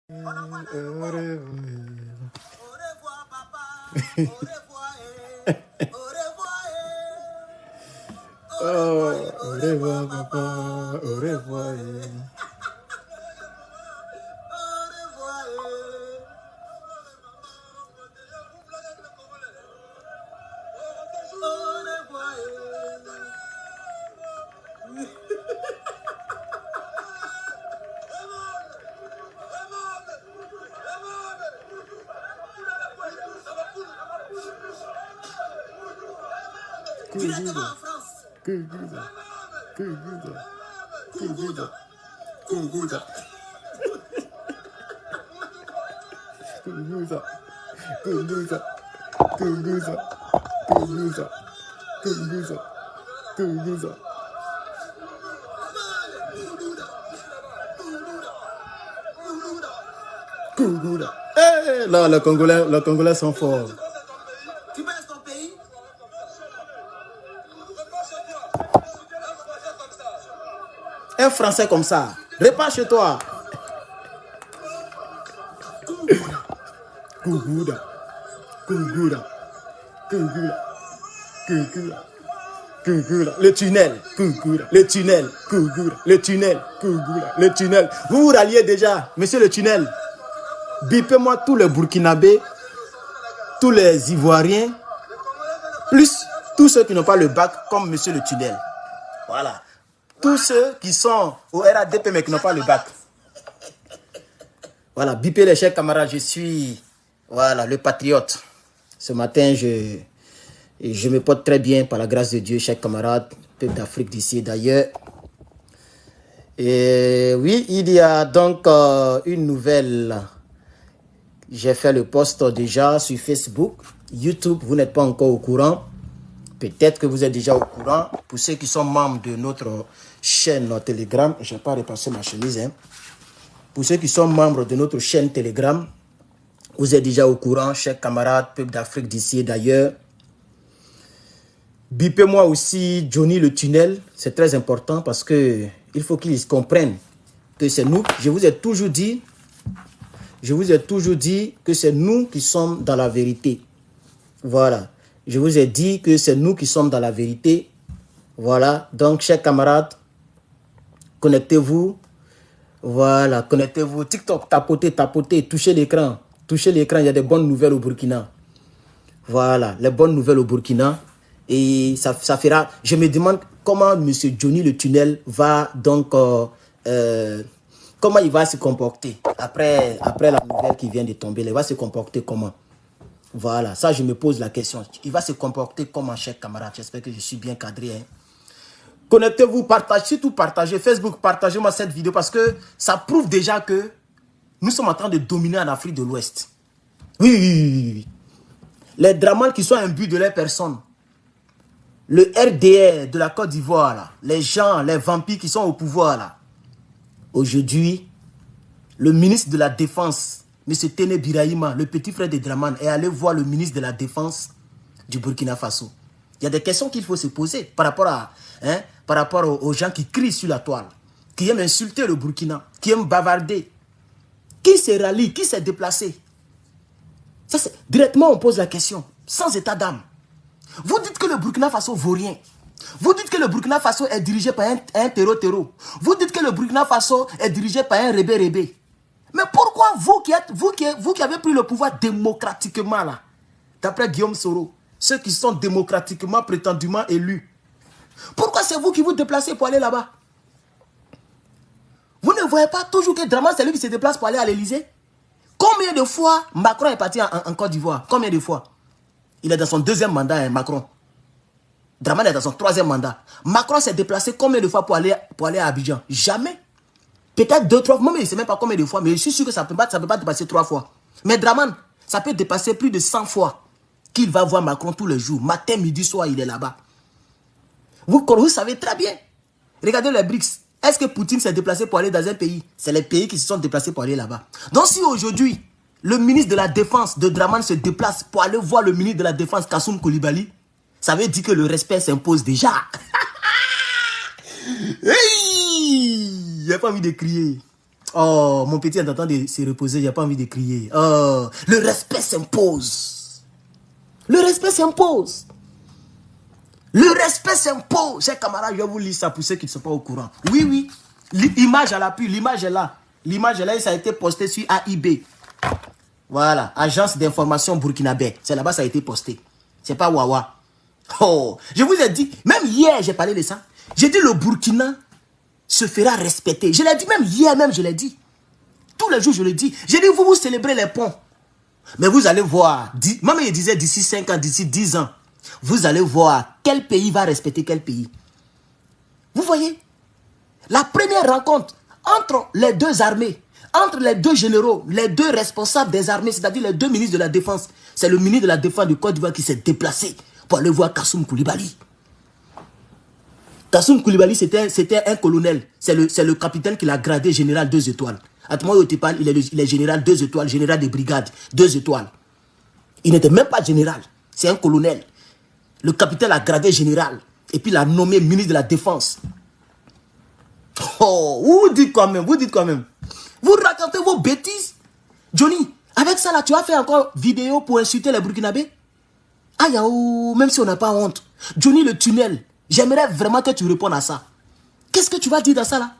Au revoir, papa. Au revoir. Au revoir. Au revoir, papa. Au revoir. Directement en France. Eh, là, les Congolais sont forts. Tu baisses ton pays? Un Français comme ça, repars chez toi. Kougoura. Le tunnel, le tunnel, le tunnel, le tunnel. Vous vous ralliez déjà, monsieur le tunnel. Bipez-moi tous les Burkinabés, tous les Ivoiriens, plus tous ceux qui n'ont pas le bac comme monsieur le tunnel. Voilà. Tous ceux qui sont au RADP mais qui n'ont pas le bac. Voilà, bipez les chers camarades, je suis le patriote. Ce matin, je me porte très bien par la grâce de Dieu, chers camarades, peuple d'Afrique d'ici et d'ailleurs. Et oui, il y a donc une nouvelle. J'ai fait le post déjà sur Facebook. YouTube, vous n'êtes pas encore au courant. Peut-être que vous êtes déjà au courant. Pour ceux qui sont membres de notre chaîne Telegram, je ne vais pas repasser ma chemise. Pour ceux qui sont membres de notre chaîne Telegram, vous êtes déjà au courant, chers camarades, peuple d'Afrique d'ici et d'ailleurs. Bipez-moi aussi Johnny le tunnel. C'est très important parce que il faut qu'ils comprennent que c'est nous. Je vous ai toujours dit que c'est nous qui sommes dans la vérité. Voilà. Je vous ai dit que c'est nous qui sommes dans la vérité. Voilà. Donc, chers camarades, connectez-vous. Voilà, connectez-vous. TikTok, tapotez, touchez l'écran. Touchez l'écran, il y a des bonnes nouvelles au Burkina. Voilà, les bonnes nouvelles au Burkina. Et ça fera... Je me demande comment M. Johnny le tunnel va donc... comment il va se comporter après la nouvelle qui vient de tomber. Il va se comporter comment? Voilà, ça je me pose la question. Il va se comporter comment, cher camarade? J'espère que je suis bien cadré. Connectez-vous, partagez, surtout partagez. Facebook, partagez-moi cette vidéo parce que ça prouve déjà que nous sommes en train de dominer en Afrique de l'Ouest. Oui. Les Dramans qui sont imbus de leur personne. Le RDR de la Côte d'Ivoire, les gens, les vampires qui sont au pouvoir là. Aujourd'hui, le ministre de la Défense, M. Téné Birahima, le petit frère de Draman, est allé voir le ministre de la Défense du Burkina Faso. Il y a des questions qu'il faut se poser par rapport aux gens qui crient sur la toile, qui aiment insulter le Burkina, qui aiment bavarder. Qui se rallie, qui s'est déplacé? Ça, directement, on pose la question, sans état d'âme. Vous dites que le Burkina Faso vaut rien. Vous dites que le Burkina Faso est dirigé par un terreau. Vous dites que le Burkina Faso est dirigé par un rébé. Mais pourquoi vous qui avez pris le pouvoir démocratiquement là, d'après Guillaume Soro, ceux qui sont démocratiquement prétendument élus, pourquoi c'est vous qui vous déplacez pour aller là-bas? Vous ne voyez pas toujours que Draman c'est lui qui se déplace pour aller à l'Elysée? Combien de fois Macron est parti en Côte d'Ivoire? Combien de fois? Il est dans son deuxième mandat, Macron. Draman est dans son troisième mandat. Macron s'est déplacé combien de fois pour aller à Abidjan? Jamais. Peut-être 2, 3 fois. Moi, je ne sais même pas combien de fois, mais je suis sûr que ça ne peut pas dépasser 3 fois. Mais Draman, ça peut dépasser plus de 100 fois qu'il va voir Macron tous les jours. Matin, midi, soir, il est là-bas. Vous savez très bien. Regardez les BRICS. Est-ce que Poutine s'est déplacé pour aller dans un pays? C'est les pays qui se sont déplacés pour aller là-bas. Donc si aujourd'hui, le ministre de la Défense de Draman se déplace pour aller voir le ministre de la Défense, Kassoum Koulibaly, ça veut dire que le respect s'impose déjà. Hey, j'ai pas envie de crier. Oh, mon petit est en train de se reposer, j'ai pas envie de crier. Oh, le respect s'impose. Le respect s'impose. Le respect s'impose. Chers camarades, je vais vous lire ça pour ceux qui ne sont pas au courant. Oui, oui. L'image à l'appui, l'image est là. L'image est là et ça a été posté sur AIB. Voilà, Agence d'information burkinabé. C'est là-bas ça a été posté. C'est pas Wawa. Oh, je vous ai dit, même hier j'ai parlé de ça. J'ai dit le Burkina se fera respecter. Je l'ai dit même hier, même je l'ai dit. Tous les jours je le dis. J'ai dit vous célébrez les ponts. Mais vous allez voir, maman il disait d'ici 5 ans, d'ici 10 ans, vous allez voir quel pays va respecter quel pays. Vous voyez? La première rencontre entre les deux armées, entre les deux généraux, les deux responsables des armées, c'est-à-dire les deux ministres de la Défense, c'est le ministre de la Défense de Côte d'Ivoire qui s'est déplacé pour aller voir Kassoum Koulibaly. Kassoum Koulibaly, c'était un colonel. C'est le capitaine qui l'a gradé général 2 étoiles. À tout moment où il te parle, il est général 2 étoiles, général de brigade 2 étoiles. Il n'était même pas général, c'est un colonel. Le capitaine l'a gradé général et puis l'a nommé ministre de la Défense. Oh, vous dites quand même, vous dites quand même. Vous racontez vos bêtises. Johnny, avec ça là, tu as fait encore vidéo pour insulter les Burkinabés? Aïe, même si on n'a pas honte. Johnny le tunnel, j'aimerais vraiment que tu répondes à ça. Qu'est-ce que tu vas dire dans ça là?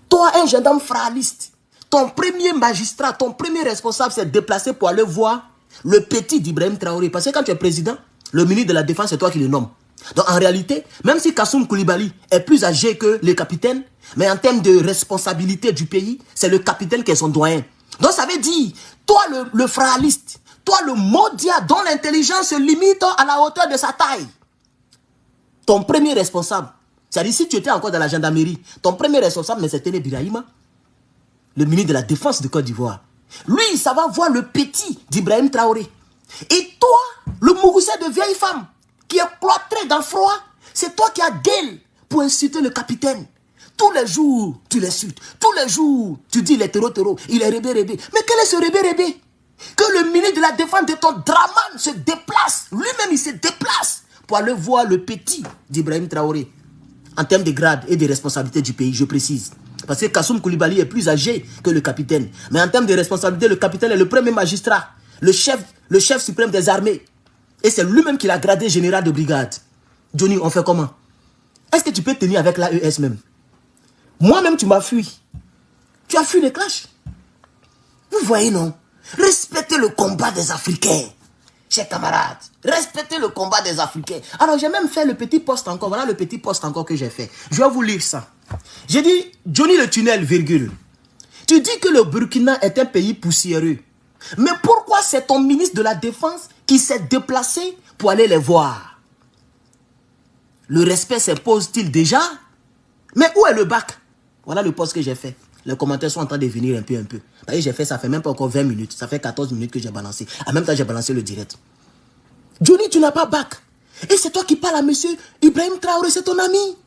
Toi, un gendarme fraliste, ton premier magistrat, ton premier responsable s'est déplacé pour aller voir le petit d'Ibrahim Traoré. Parce que quand tu es président, le ministre de la Défense, c'est toi qui le nomme. Donc en réalité, même si Kassoum Koulibaly est plus âgé que le capitaine, mais en termes de responsabilité du pays, c'est le capitaine qui est son doyen. Donc ça veut dire, toi le fraliste, toi le Modia dont l'intelligence se limite à la hauteur de sa taille, ton premier responsable, c'est-à-dire si tu étais encore dans la gendarmerie, ton premier responsable, c'était Birahima, le ministre de la Défense de Côte d'Ivoire. Lui, ça va voir le petit d'Ibrahim Traoré. Et toi, le Mouroussé de vieille femme, qui est cloîtré dans le froid, c'est toi qui as gueule pour insulter le capitaine. Tous les jours, tu l'insultes. Tous les jours, tu dis il est terreau, il est rébé. Mais quel est ce rébé? Que le ministre de la Défense de ton Draman se déplace. Lui-même, il se déplace pour aller voir le petit d'Ibrahim Traoré. En termes de grade et de responsabilité du pays, je précise. Parce que Kassoum Koulibaly est plus âgé que le capitaine. Mais en termes de responsabilité, le capitaine est le premier magistrat, le chef suprême des armées. Et c'est lui-même qui l'a gradé général de brigade. Johnny, on fait comment? Est-ce que tu peux tenir avec l'AES même? Moi-même, tu m'as fui. Tu as fui les clashs. Vous voyez, non? Respectez le combat des Africains. Chers camarades, respectez le combat des Africains. Alors, j'ai même fait le petit post encore. Voilà le petit post encore que j'ai fait. Je vais vous lire ça. J'ai dit, Johnny le tunnel, virgule. Tu dis que le Burkina est un pays poussiéreux. Mais pourquoi c'est ton ministre de la Défense qui s'est déplacé pour aller les voir? Le respect s'impose-t-il déjà? Mais où est le bac? Voilà le post que j'ai fait. Les commentaires sont en train de venir un peu. J'ai fait, ça fait même pas encore 20 minutes. Ça fait 14 minutes que j'ai balancé. En même temps, j'ai balancé le direct. Johnny, tu n'as pas bac. Et c'est toi qui parles à monsieur Ibrahim Traoré, c'est ton ami.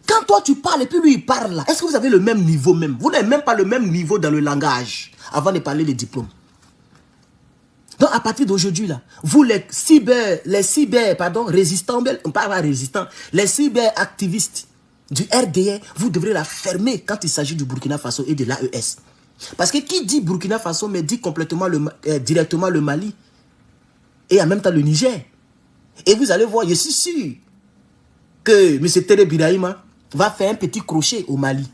Quand toi tu parles et puis lui il parle là, est-ce que vous avez le même niveau même? Vous n'avez même pas le même niveau dans le langage avant de parler des diplômes. Donc à partir d'aujourd'hui là, vous les cyber résistants, les cyber-activistes du RDR, vous devrez la fermer quand il s'agit du Burkina Faso et de l'AES. Parce que qui dit Burkina Faso, mais dit complètement directement le Mali et en même temps le Niger. Et vous allez voir, je suis sûr que M. Tere Birahima va faire un petit crochet au Mali.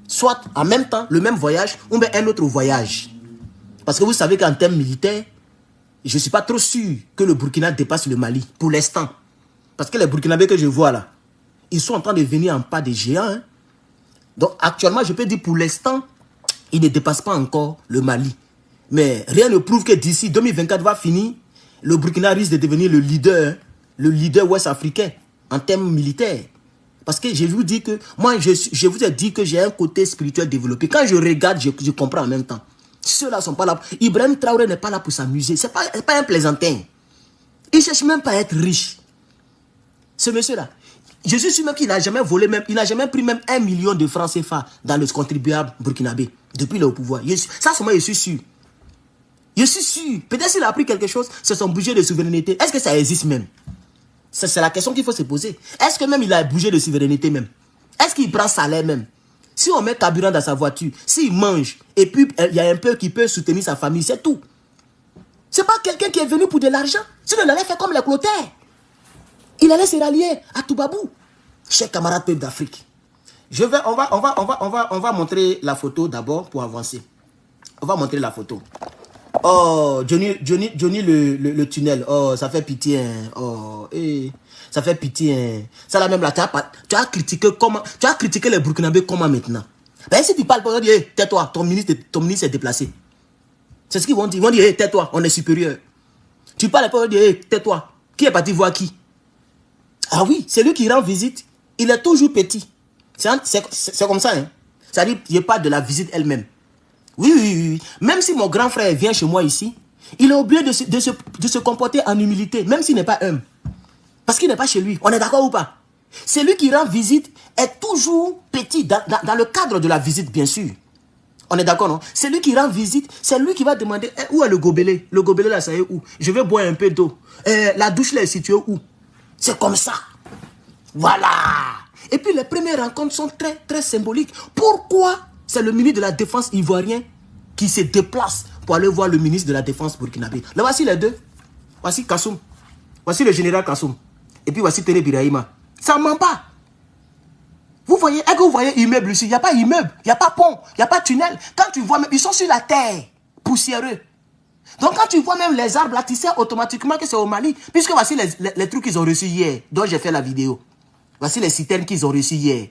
Soit en même temps, le même voyage, ou bien un autre voyage. Parce que vous savez qu'en termes militaires, je ne suis pas trop sûr que le Burkina dépasse le Mali, pour l'instant. Parce que les Burkinabés que je vois là, ils sont en train de venir en pas de géants. Hein. Donc actuellement, je peux dire pour l'instant, ils ne dépassent pas encore le Mali. Mais rien ne prouve que d'ici 2024 va finir, le Burkina risque de devenir le leader ouest-africain en termes militaires. Parce que je vous dis que, moi, je vous ai dit que j'ai un côté spirituel développé. Quand je regarde, je comprends en même temps. Ceux-là ne sont pas là. Ibrahim Traoré n'est pas là pour s'amuser. Ce n'est pas un plaisantin. Il ne cherche même pas à être riche. Ce monsieur-là, je suis sûr même qu'il n'a jamais volé, il n'a jamais pris même 1 million de francs CFA dans le contribuable burkinabé depuis le pouvoir. Ça, c'est moi, je suis sûr. Je suis sûr. Peut-être s'il a pris quelque chose, c'est son budget de souveraineté. Est-ce que ça existe même? C'est la question qu'il faut se poser. Est-ce que même il a bougé de souveraineté même? Est-ce qu'il prend salaire même? Si on met carburant dans sa voiture, s'il mange, et puis il y a un peu qui peut soutenir sa famille, c'est tout. C'est pas quelqu'un qui est venu pour de l'argent. Sinon, il allait faire comme les clotaires. Il allait se rallier à Toubabou. Chers camarades peuples d'Afrique, on va montrer la photo d'abord pour avancer. On va montrer la photo. Oh, Johnny le tunnel. Oh, ça fait pitié. Hein. Oh, ça fait pitié. Hein. Ça là même là, tu as critiqué les Burkinabés comment maintenant? Ben, si tu parles, on dit, hey, tais-toi, ton ministre est déplacé. C'est ce qu'ils vont dire. Ils vont dire, hey, tais-toi, on est supérieur. Tu parles pas, on dit, hey, tais-toi. Qui est parti voir qui? Ah oui, c'est lui qui rend visite. Il est toujours petit. C'est comme ça. Hein. C'est-à-dire qu'il n'y a pas de la visite elle-même. Oui. Même si mon grand frère vient chez moi ici, il est obligé de se comporter en humilité, même s'il n'est pas humble. Parce qu'il n'est pas chez lui. On est d'accord ou pas? Celui qui rend visite est toujours petit, dans le cadre de la visite, bien sûr. On est d'accord, non? Celui qui rend visite, c'est lui qui va demander où est le gobelet? Le gobelet là, ça est où? Je vais boire un peu d'eau. La douche là est située où? C'est comme ça. Voilà. Et puis les premières rencontres sont très, très symboliques. Pourquoi c'est le ministre de la Défense ivoirien qui se déplace pour aller voir le ministre de la Défense burkinabé? Là, voici les deux. Voici Kassoum. Voici le général Kassoum. Et puis voici Téné Birahima. Ça ne ment pas. Vous voyez, est-ce que vous voyez immeuble ici? Il n'y a pas immeuble, il n'y a pas pont, il n'y a pas tunnel. Quand tu vois, même, ils sont sur la terre, poussiéreux. Donc quand tu vois même les arbres là, tu sais automatiquement que c'est au Mali. Puisque voici les trucs qu'ils ont reçus hier, dont j'ai fait la vidéo. Voici les citernes qu'ils ont reçues hier.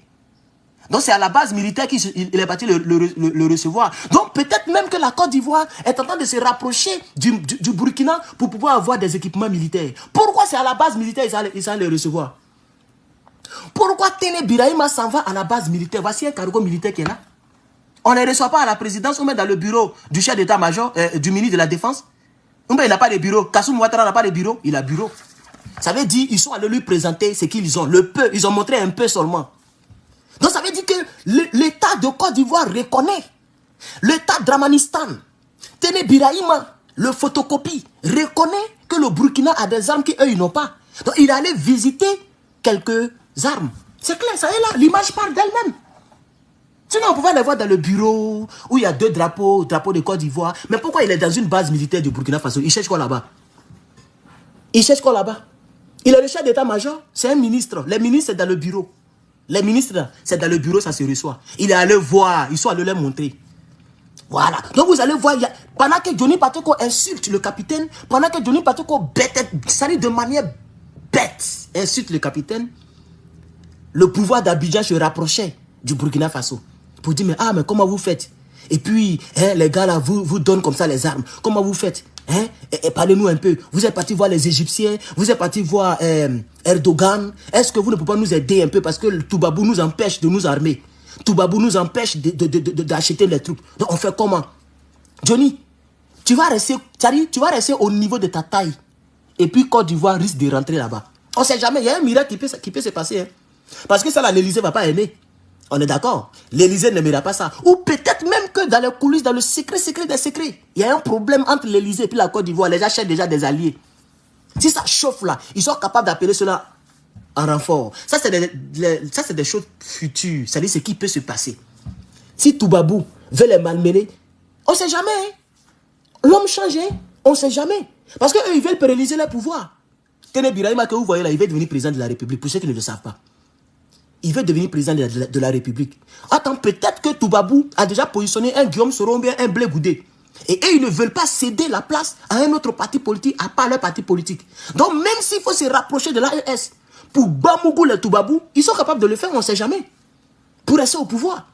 Donc c'est à la base militaire qu'il est parti le recevoir. Donc peut-être même que la Côte d'Ivoire est en train de se rapprocher du Burkina pour pouvoir avoir des équipements militaires. Pourquoi c'est à la base militaire ils allaient le recevoir? Pourquoi Téné Birahima s'en va à la base militaire? Voici un cargo militaire qui est là. On ne les reçoit pas à la présidence, on met dans le bureau du chef d'état-major, du ministre de la Défense. Il n'a pas de bureau. Kassoum Ouattara n'a pas de bureau, il a bureau. Ça veut dire qu'ils sont allés lui présenter ce qu'ils ont. Le peu, ils ont montré un peu seulement. Donc ça veut dire que l'État de Côte d'Ivoire reconnaît. L'État Dramanistan, Téné Birahima, le photocopie, reconnaît que le Burkina a des armes qu'eux, ils n'ont pas. Donc il allait visiter quelques armes. C'est clair, ça est là, l'image parle d'elle-même. Sinon, on pouvait les voir dans le bureau où il y a deux drapeaux de Côte d'Ivoire. Mais pourquoi il est dans une base militaire du Burkina Faso? Il cherche quoi là-bas? Il cherche quoi là-bas? Il est le chef d'état-major, c'est un ministre. Les ministres, c'est dans le bureau. Les ministres, c'est dans le bureau, ça se reçoit. Il est allé voir, ils sont allés leur montrer. Voilà. Donc vous allez voir, pendant que Johnny Patoko insulte le capitaine, pendant que Johnny Patoko bête, ça dit de manière bête, insulte le capitaine, le pouvoir d'Abidjan se rapprochait du Burkina Faso. Pour dire, mais comment vous faites? Et puis, les gars là, vous donnent comme ça les armes. Comment vous faites? Et parlez-nous un peu. Vous êtes parti voir les Égyptiens, vous êtes parti voir Erdogan. Est-ce que vous ne pouvez pas nous aider un peu? Parce que le Toubabou nous empêche de nous armer. Toubabou nous empêche d'acheter les troupes. Donc on fait comment? Johnny, tu vas rester au niveau de ta taille. Et puis Côte d'Ivoire risque de rentrer là-bas. On ne sait jamais, il y a un miracle qui peut se passer. Hein. Parce que ça là, l'Élysée ne va pas aimer. On est d'accord? L'Élysée n'aimera pas ça. Ou peut-être même que dans les coulisses, dans le secret des secrets, il y a un problème entre l'Élysée et puis la Côte d'Ivoire. Les gens cherchent déjà des alliés. Si ça chauffe là, ils sont capables d'appeler cela en renfort. Ça, c'est des choses futures. C'est-à-dire ce qui peut se passer. Si Toubabou veut les malmener, on ne sait jamais. Hein? L'homme change, hein? On ne sait jamais. Parce qu'eux, ils veulent pérenniser leur pouvoir. Téné Birahima, que vous voyez là, il veut devenir président de la République. Pour ceux qui ne le savent pas. Il veut devenir président de la République. Attends, peut-être que Toubabou a déjà positionné un Guillaume Soro ou bien un Blé Goudé. Et eux, ils ne veulent pas céder la place à un autre parti politique, à part leur parti politique. Donc, même s'il faut se rapprocher de l'AES, pour Bamougou les Toubabou, ils sont capables de le faire, on ne sait jamais. Pour rester au pouvoir.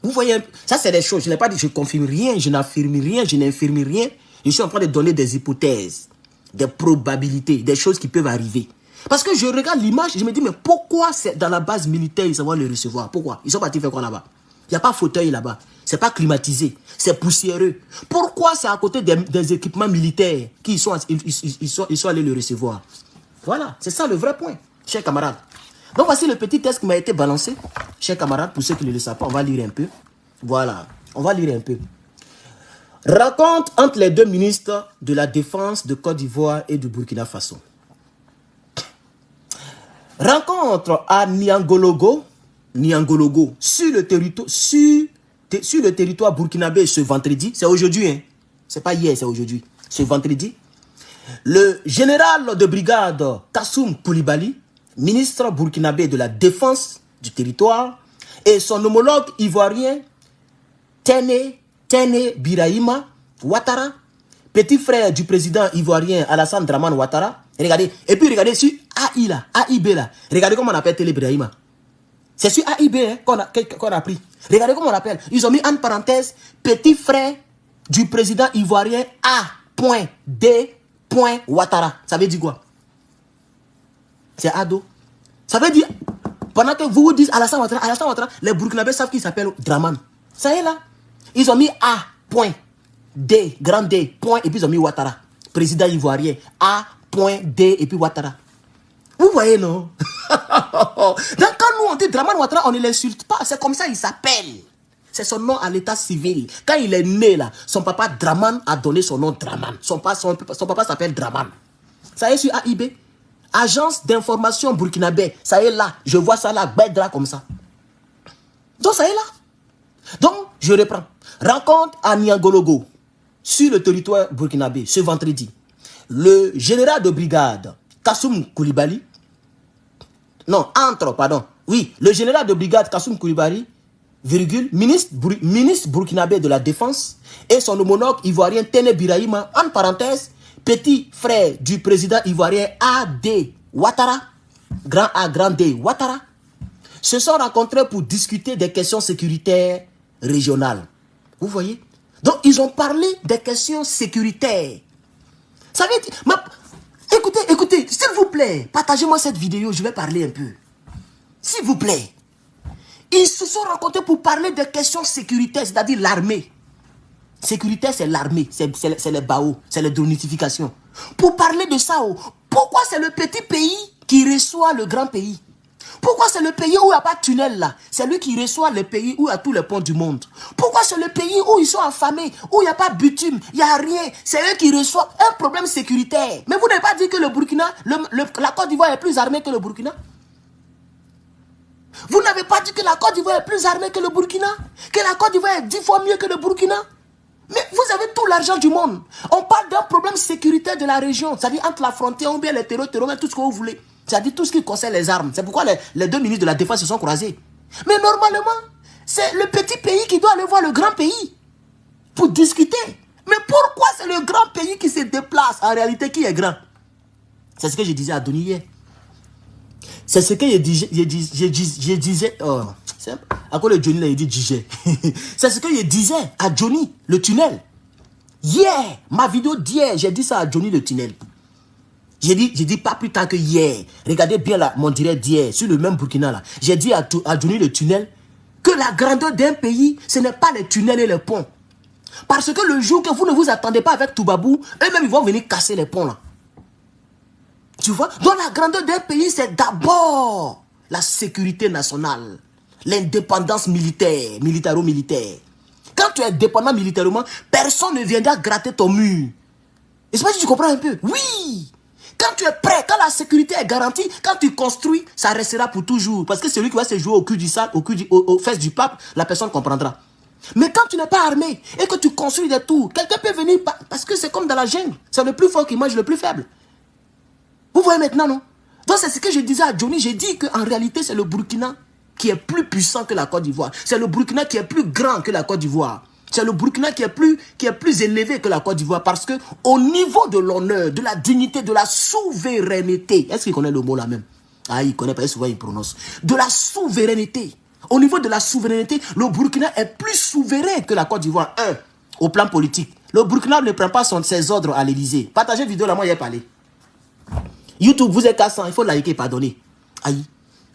Vous voyez, ça c'est des choses. Je n'ai pas dit, je confirme rien, je n'affirme rien, je n'infirme rien. Je suis en train de donner des hypothèses, des probabilités, des choses qui peuvent arriver. Parce que je regarde l'image, je me dis, mais pourquoi c'est dans la base militaire, ils vont le recevoir? Pourquoi? Ils sont partis faire quoi là-bas? Il n'y a pas fauteuil là-bas. C'est pas climatisé. C'est poussiéreux. Pourquoi c'est à côté des équipements militaires qu'ils sont allés le recevoir? Voilà, c'est ça le vrai point, chers camarades. Donc voici le petit test qui m'a été balancé. Chers camarades, pour ceux qui ne le savent pas, on va lire un peu. Voilà, on va lire un peu. Rencontre entre les deux ministres de la Défense de Côte d'Ivoire et du Burkina Faso. Rencontre à Niangologo, Niangologo sur le territoire burkinabé ce vendredi, c'est aujourd'hui, hein? C'est pas hier, c'est aujourd'hui, ce vendredi, le général de brigade Kassoum Koulibaly, ministre burkinabé de la défense du territoire, et son homologue ivoirien Tene Birahima Ouattara, petit frère du président ivoirien Alassane Dramane Ouattara. Regardez, et puis regardez sur AI là, AIB là, regardez comment on appelle Tene Birahima. C'est sur AIB hein, qu'on a pris. Regardez comment on l'appelle. Ils ont mis en parenthèse petit frère du président ivoirien A.D. Ouattara. Ça veut dire quoi? C'est Ado. Ça veut dire, pendant que vous dites Alassane Ouattara, les Burkinabés savent qu'il s'appelle Dramane. Ça y est là. Ils ont mis A.D. grand D. Point, et puis ils ont mis Ouattara. Président ivoirien. A.D. et puis Ouattara. Vous voyez, non? Donc quand nous on dit Dramane Ouattara, on ne l'insulte pas. C'est comme ça il s'appelle. C'est son nom à l'état civil. Quand il est né là, son papa Dramane a donné son nom Dramane. Son papa s'appelle Dramane. Ça y est sur AIB. Agence d'information burkinabé. Ça y est là. Je vois ça là, Bedra comme ça. Donc ça y est là. Donc, je reprends. Rencontre à Niangologo, sur le territoire burkinabé, ce vendredi. Le général de brigade, Kassoum Koulibaly, le général de brigade Kassoum Koulibaly, ministre burkinabé de la défense, et son homologue ivoirien Tene Birahima, en parenthèse, petit frère du président ivoirien A.D. Ouattara, grand A, grand D, Ouattara, se sont rencontrés pour discuter des questions sécuritaires régionales. Vous voyez? Donc, ils ont parlé des questions sécuritaires. Ça veut dire... Écoutez, s'il vous plaît, partagez-moi cette vidéo, je vais parler un peu. S'il vous plaît. Ils se sont rencontrés pour parler des questions sécuritaires, c'est-à-dire l'armée. Sécuritaire, c'est l'armée, c'est les BAO, c'est les dénotifications. Pour parler de ça, pourquoi c'est le petit pays qui reçoit le grand pays? Pourquoi c'est le pays où il n'y a pas de tunnel là? C'est lui qui reçoit le pays où il y a tous les ponts du monde. Pourquoi c'est le pays où ils sont affamés, où il n'y a pas de bitume, il n'y a rien? C'est eux qui reçoivent un problème sécuritaire. Mais vous n'avez pas dit que le Burkina, la Côte d'Ivoire est plus armée que le Burkina? Vous n'avez pas dit que la Côte d'Ivoire est plus armée que le Burkina? Que la Côte d'Ivoire est 10 fois mieux que le Burkina? Mais vous avez tout l'argent du monde. On parle d'un problème sécuritaire de la région, c'est-à-dire entre la frontière ou bien les terroristes, tout ce que vous voulez. C'est-à-dire tout ce qui concerne les armes. C'est pourquoi les deux ministres de la Défense se sont croisés. Mais normalement, c'est le petit pays qui doit aller voir le grand pays pour discuter. Mais pourquoi c'est le grand pays qui se déplace? En réalité, qui est grand? C'est ce que je disais à Denis hier. C'est ce que je disais. Oh, à quoi le Johnny là, il dit Djigé. C'est ce que je disais à Johnny, le tunnel. Hier, ma vidéo d'hier, j'ai dit ça à Johnny, le tunnel. J'ai dit pas plus tard que hier. Regardez bien là, mon direct d'hier, sur le même Burkina là. J'ai dit à Johnny le tunnel que la grandeur d'un pays, ce n'est pas les tunnels et les ponts. Parce que le jour que vous ne vous attendez pas avec Toubabou, eux-mêmes ils vont venir casser les ponts là. Tu vois? Donc la grandeur d'un pays, c'est d'abord la sécurité nationale, l'indépendance militaire, militaro-militaire. Quand tu es dépendant militairement, personne ne viendra gratter ton mur. Est-ce que tu comprends un peu? Oui! Quand tu es prêt, quand la sécurité est garantie, quand tu construis, ça restera pour toujours. Parce que celui qui va se jouer au cul du sale, aux fesses du pape, la personne comprendra. Mais quand tu n'es pas armé et que tu construis des tours, quelqu'un peut venir, parce que c'est comme dans la jungle. C'est le plus fort qui mange le plus faible. Vous voyez maintenant, non? Donc c'est ce que je disais à Johnny. J'ai dit qu'en réalité, c'est le Burkina qui est plus puissant que la Côte d'Ivoire. C'est le Burkina qui est plus grand que la Côte d'Ivoire. C'est le Burkina qui est plus élevé que la Côte d'Ivoire parce que au niveau de l'honneur, de la dignité, de la souveraineté, est-ce qu'il connaît le mot là même? Ah, il connaît pas, souvent il prononce. De la souveraineté. Au niveau de la souveraineté, le Burkina est plus souverain que la Côte d'Ivoire. Au plan politique. Le Burkina ne prend pas ses ordres à l'Élysée. Partagez la vidéo là, moi j'ai parlé. YouTube, vous êtes cassant, il faut liker, pardonner. Aïe.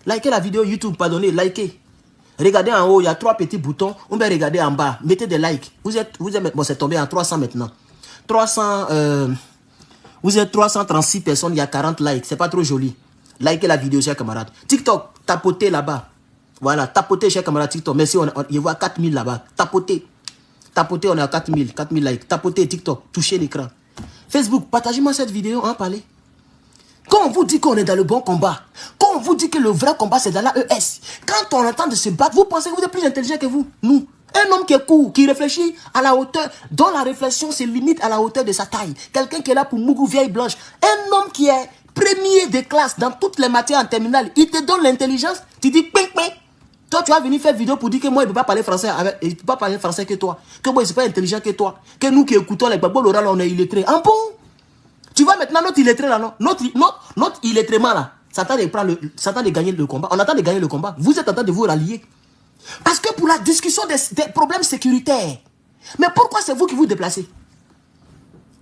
Likez la vidéo YouTube, pardonnez, likez. Regardez en haut, il y a 3 petits boutons. On va regarder en bas. Mettez des likes. Vous êtes bon, c'est tombé à 300 maintenant. 300, vous êtes 336 personnes, il y a 40 likes. C'est pas trop joli. Likez la vidéo, chers camarades. TikTok, tapotez là-bas. Voilà, tapotez, chers camarades, TikTok. Merci, il voit 4000 là-bas. Tapotez. Tapotez, on est à 4000 likes. Tapotez, TikTok, touchez l'écran. Facebook, partagez-moi cette vidéo, en parlez. Quand on vous dit qu'on est dans le bon combat, quand on vous dit que le vrai combat c'est dans la ES, quand on entend de se battre, vous pensez que vous êtes plus intelligent que vous, nous. Un homme qui est court, qui réfléchit à la hauteur, dont la réflexion se limite à la hauteur de sa taille. Quelqu'un qui est là pour Mougou vieille blanche. Un homme qui est premier de classe dans toutes les matières en terminale. Il te donne l'intelligence, tu dis ping ping. Toi, tu vas venir faire vidéo pour dire que moi, il ne peut pas parler français, il ne peut pas parler français que toi. Que moi, il n'est pas intelligent que toi. Que nous qui écoutons les babos, l'oral, on est illettrés. En bon. Tu vois maintenant notre illettré là, non? Notre illettrement là, ça attend de gagner le combat. On attend de gagner le combat. Vous êtes en train de vous rallier. Parce que pour la discussion des problèmes sécuritaires. Mais pourquoi c'est vous qui vous déplacez?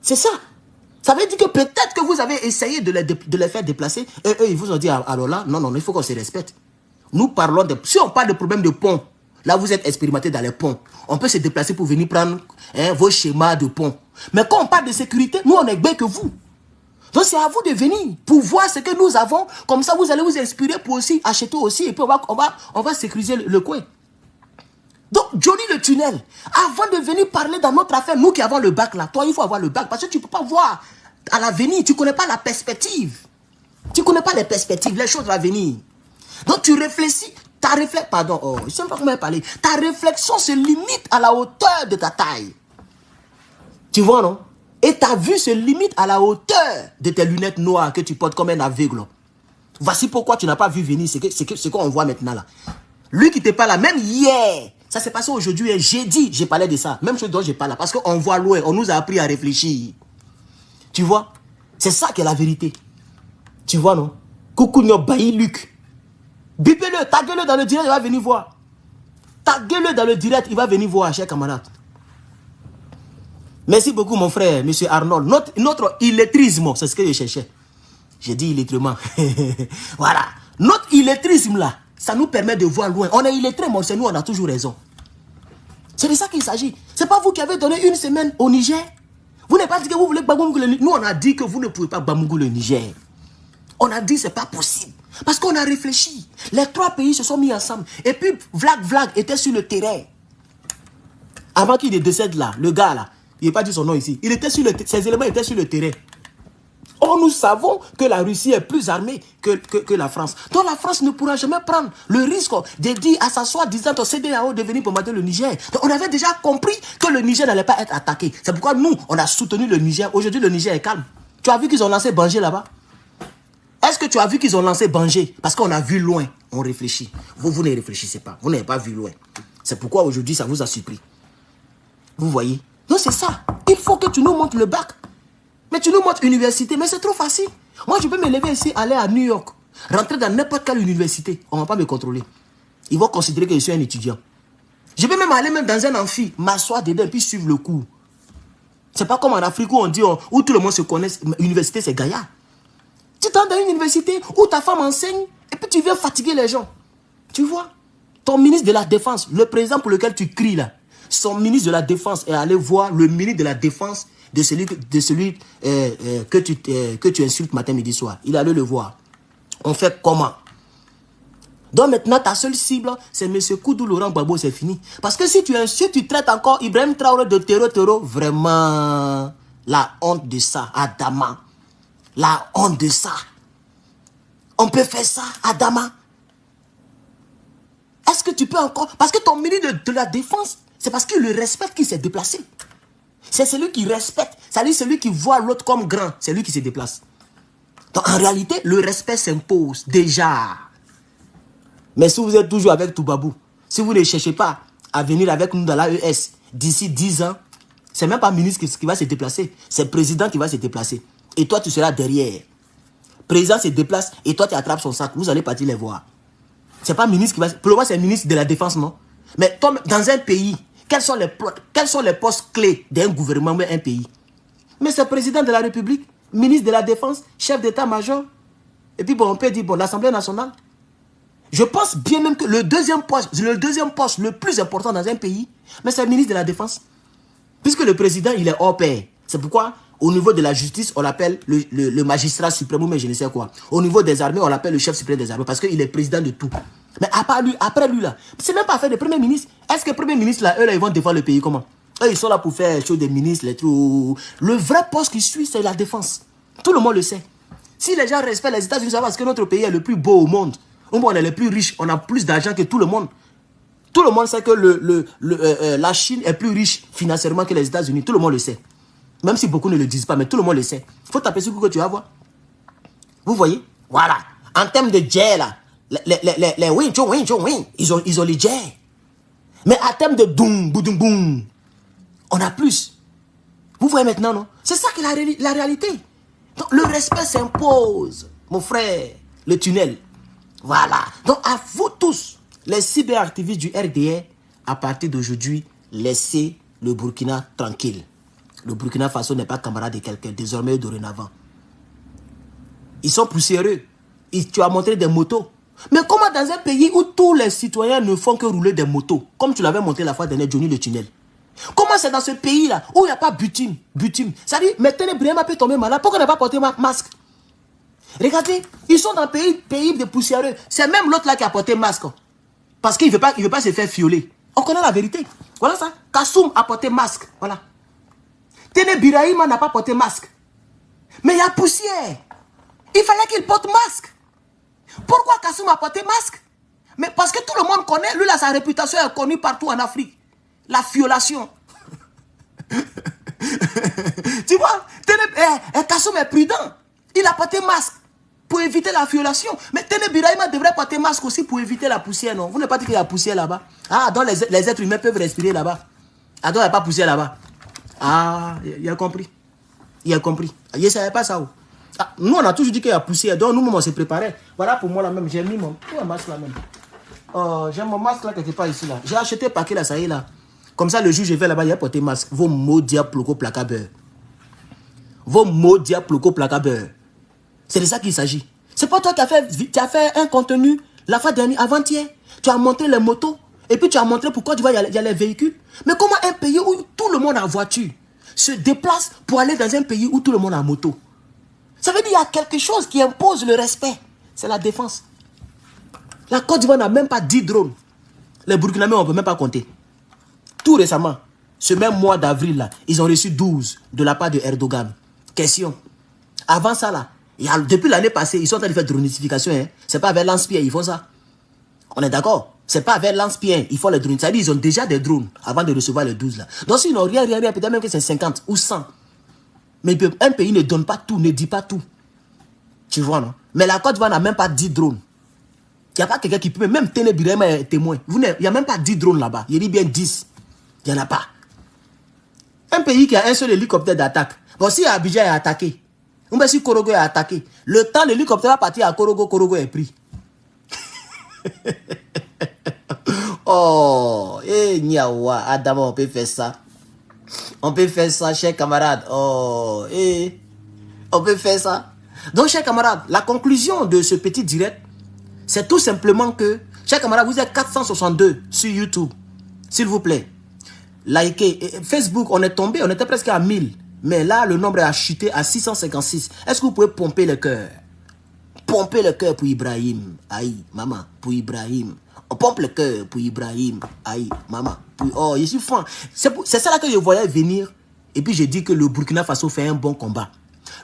C'est ça. Ça veut dire que peut-être que vous avez essayé de les faire déplacer. Et eux, ils vous ont dit, alors là, non, il faut qu'on se respecte. Nous parlons de... Si on parle de problème de pont, là vous êtes expérimenté dans les ponts. On peut se déplacer pour venir prendre vos schémas de pont. Mais quand on parle de sécurité, nous on est bien que vous. Donc c'est à vous de venir pour voir ce que nous avons. Comme ça vous allez vous inspirer pour aussi acheter aussi. Et puis on va sécuriser le coin. Donc Johnny le tunnel, avant de venir parler dans notre affaire, nous qui avons le bac là, toi il faut avoir le bac parce que tu ne peux pas voir à l'avenir, tu ne connais pas la perspective. Tu ne connais pas les perspectives, les choses à venir. Donc tu réfléchis, ta réflexion, je ne sais pas comment parler. Ta réflexion se limite à la hauteur de ta taille. Tu vois, non? Et ta vue se limite à la hauteur de tes lunettes noires que tu portes comme un aveugle. Voici pourquoi tu n'as pas vu venir ce qu'on voit maintenant là. Lui qui te parle là, même hier, ça s'est passé aujourd'hui, j'ai parlé de ça. Même chose dont je parle là, parce qu'on voit loin, on nous a appris à réfléchir. Tu vois? C'est ça qui est la vérité. Tu vois, non? Coucou, no bailli Luc. Bipez-le, taguez-le dans le direct, il va venir voir. Taguez-le dans le direct, il va venir voir, cher camarade. Merci beaucoup, mon frère, monsieur Arnold. Notre illettrisme, c'est ce que je cherchais. J'ai dit illettrement. Voilà. Notre illettrisme, là, ça nous permet de voir loin. On est illettré, mais c'est nous, on a toujours raison. C'est de ça qu'il s'agit. C'est pas vous qui avez donné une semaine au Niger. Vous n'avez pas dit que vous voulez Bamougou le Niger. Nous, on a dit que vous ne pouvez pas Bamougou le Niger. On a dit que ce n'est pas possible. Parce qu'on a réfléchi. Les trois pays se sont mis ensemble. Et puis, Vlag était sur le terrain. Avant qu'il décède là, le gars là, il n'a pas dit son nom ici. Il était sur ces éléments étaient sur le terrain. Or, nous savons que la Russie est plus armée que la France. Donc, la France ne pourra jamais prendre le risque de dire à sa soi-disant au CEDEAO de venir bombarder le Niger. Donc, on avait déjà compris que le Niger n'allait pas être attaqué. C'est pourquoi nous, on a soutenu le Niger. Aujourd'hui, le Niger est calme. Tu as vu qu'ils ont lancé Bangé là-bas? Est-ce que tu as vu qu'ils ont lancé Bangé? Parce qu'on a vu loin, on réfléchit. Vous ne réfléchissez pas. Vous n'avez pas vu loin. C'est pourquoi aujourd'hui, ça vous a surpris. Vous voyez? Donc, c'est ça. Il faut que tu nous montres le bac. Mais tu nous montres université, mais c'est trop facile. Moi, je peux me lever ici, aller à New York, rentrer dans n'importe quelle université. On ne va pas me contrôler. Ils vont considérer que je suis un étudiant. Je peux même aller dans un amphi, m'asseoir dedans et puis suivre le cours. C'est pas comme en Afrique où on dit, où tout le monde se connaît, l'université c'est Gaïa. Tu t'entres dans une université où ta femme enseigne et puis tu viens fatiguer les gens. Tu vois? Ton ministre de la Défense, le président pour lequel tu cries là, son ministre de la Défense est allé voir le ministre de la Défense de celui que tu insultes matin, midi, soir. Il est allé le voir. On fait comment? Donc maintenant, ta seule cible, c'est M. Koudou Laurent Gbagbo, c'est fini. Parce que si tu traites encore Ibrahim Traoré de terreau, vraiment, la honte de ça, Adama. La honte de ça. On peut faire ça, Adama. Est-ce que tu peux encore... Parce que ton ministre de la Défense, c'est parce qu'il le respecte qu'il s'est déplacé. C'est celui qui respecte. C'est celui qui voit l'autre comme grand. C'est lui qui se déplace. Donc en réalité, le respect s'impose déjà. Mais si vous êtes toujours avec Toubabou, si vous ne cherchez pas à venir avec nous dans l'AES d'ici 10 ans, c'est même pas le ministre qui va se déplacer. C'est le président qui va se déplacer. Et toi, tu seras derrière. Le président se déplace et toi, tu attrapes son sac. Vous allez partir les voir. C'est pas le ministre qui va... Pour le moment, c'est le ministre de la Défense, non? Mais dans un pays... Quels sont les postes clés d'un gouvernement ou un pays? Mais c'est le président de la République, ministre de la Défense, chef d'état-major. Et puis bon, on peut dire, bon, l'Assemblée nationale. Je pense bien même que le deuxième poste le plus important dans un pays, mais c'est le ministre de la Défense. Puisque le président, il est hors pair. C'est pourquoi, au niveau de la justice, on l'appelle le magistrat suprême, mais je ne sais quoi. Au niveau des armées, on l'appelle le chef suprême des armées, parce qu'il est président de tout. Mais après lui là, c'est même pas fait de premier ministre. Est-ce que le premier ministre là, eux là, ils vont défendre le pays comment? Eux, ils sont là pour faire chose des ministres, les trucs. Le vrai poste qui suit, c'est la défense. Tout le monde le sait. Si les gens respectent les États-Unis, c'est parce que notre pays est le plus beau au monde. On est le plus riche, on a plus d'argent que tout le monde. Tout le monde sait que la Chine est plus riche financièrement que les États-Unis. Tout le monde le sait. Même si beaucoup ne le disent pas, mais tout le monde le sait. Il faut taper sur Google que tu vas voir. Vous voyez? Voilà. En termes de jet, là, les wing, ils ont les jets. Mais en termes de doum, boum, boum, on a plus. Vous voyez maintenant, non? C'est ça qui est la réalité. Donc, le respect s'impose, mon frère. Le tunnel. Voilà. Donc, à vous tous, les cyberactivistes du RDR, à partir d'aujourd'hui, laissez le Burkina tranquille. Le Burkina Faso n'est pas camarade de quelqu'un, désormais dorénavant. Ils sont poussiéreux. Tu as montré des motos. Mais comment dans un pays où tous les citoyens ne font que rouler des motos, comme tu l'avais montré la fois dernière, Johnny le tunnel? Comment c'est dans ce pays-là où il n'y a pas butine? C'est-à-dire, maintenant, Briama peut tomber malade. Pourquoi ne pas porter masque? Regardez, ils sont dans un pays de poussiéreux. C'est même l'autre là qui a porté masque. Parce qu'il ne veut pas se faire fioler. On connaît la vérité. Voilà ça. Kassoum a porté masque. Voilà. Tene Birahima n'a pas porté masque. Mais il y a poussière. Il fallait qu'il porte masque. Pourquoi Kassoum a porté masque? Mais parce que tout le monde connaît. Lui, là, sa réputation est connue partout en Afrique. La fiolation. Tu vois, Kassoum est prudent. Il a porté masque pour éviter la violation. Mais Tene Birahima devrait porter masque aussi pour éviter la poussière, non? Vous n'avez pas dit qu'il y a poussière là-bas? Ah, donc les êtres humains peuvent respirer là-bas. Ah, donc il n'y a pas poussière là-bas. Ah, il a compris. Il a compris. Il ne savait pas ça. Ah, nous, on a toujours dit qu'il y a poussière. Donc, nous, on s'est préparé. Voilà pour moi là même. J'ai mis mon masque là même. Oh, j'ai mon masque là quelque part ici là. J'ai acheté un paquet là, ça y est là. Comme ça, le jour où je vais là-bas, il a porté masque. Vos mots diaploco placabeur. Vos mots diaploco placabeur. C'est de ça qu'il s'agit. C'est pas toi qui as fait un contenu la fois dernière, avant-hier. Tu as montré les motos. Et puis tu as montré pourquoi tu vois, il y a les véhicules. Mais comment un pays où tout le monde a voiture se déplace pour aller dans un pays où tout le monde a moto? Ça veut dire qu'il y a quelque chose qui impose le respect. C'est la défense. La Côte d'Ivoire n'a même pas 10 drones. Les Burkinabés, on ne peut même pas compter. Tout récemment, ce même mois d'avril, là, ils ont reçu 12 de la part de Erdogan. Question. Avant ça, là, depuis l'année passée, ils sont en train de faire dronification. Hein. Ce n'est pas avec lance-pierre, ils font ça. On est d'accord? Ce n'est pas avec lance-pierre, ils font les drones. C'est-à-dire ils ont déjà des drones avant de recevoir les 12 là. Donc s'ils n'ont rien, peut-être même que c'est 50 ou 100. Mais un pays ne donne pas tout, ne dit pas tout. Tu vois, non? Mais la Côte d'Ivoire n'a même pas 10 drones. Il n'y a pas quelqu'un qui peut, même Tene Birahima est témoin. Il n'y a même pas 10 drones là-bas. Il dit bien 10. Il n'y en a pas. Un pays qui a un seul hélicoptère d'attaque. Bon, si Abidjan est attaqué, ou bien si Korogo est attaqué, le temps de l'hélicoptère va partir à Korogo, Korogo est pris. Oh, Niawa, Adama, on peut faire ça. On peut faire ça, chers camarades. Oh, on peut faire ça. Donc, chers camarades, la conclusion de ce petit direct, c'est tout simplement que, chers camarades, vous êtes 462 sur YouTube. S'il vous plaît, likez. Facebook, on est tombé, on était presque à 1000. Mais là, le nombre a chuté à 656. Est-ce que vous pouvez pomper le cœur? Pomper le cœur pour Ibrahim. Aïe, maman, pour Ibrahim. On pompe le cœur pour Ibrahim. Aïe, maman. Oh, je suis franc. C'est ça là que je voyais venir. Et puis j'ai dit que le Burkina Faso fait un bon combat.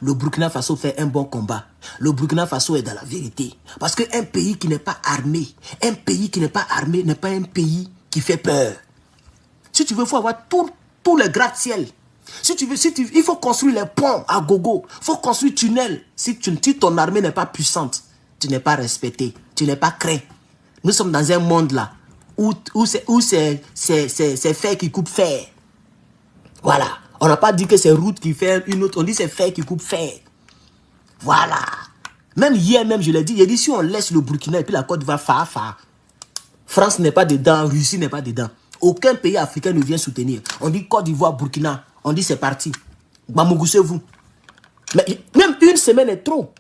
Le Burkina Faso fait un bon combat. Le Burkina Faso est dans la vérité. Parce qu'un pays qui n'est pas armé, n'est pas un pays qui fait peur. Si tu veux, il faut avoir tous les gratte-ciel. Il faut construire les ponts à gogo. Il faut construire tunnels. Si ton armée n'est pas puissante, tu n'es pas respecté. Tu n'es pas craint. Nous sommes dans un monde là où c'est fer qui coupe fer. Voilà. On n'a pas dit que c'est route qui fait une autre. On dit c'est fer qui coupe fer. Voilà. Même hier, je l'ai dit. J'ai dit si on laisse le Burkina et puis la Côte d'Ivoire France n'est pas dedans, Russie n'est pas dedans. Aucun pays africain ne vient soutenir. On dit Côte d'Ivoire, Burkina. On dit c'est parti. Bamougussez-vous. Mais même une semaine est trop.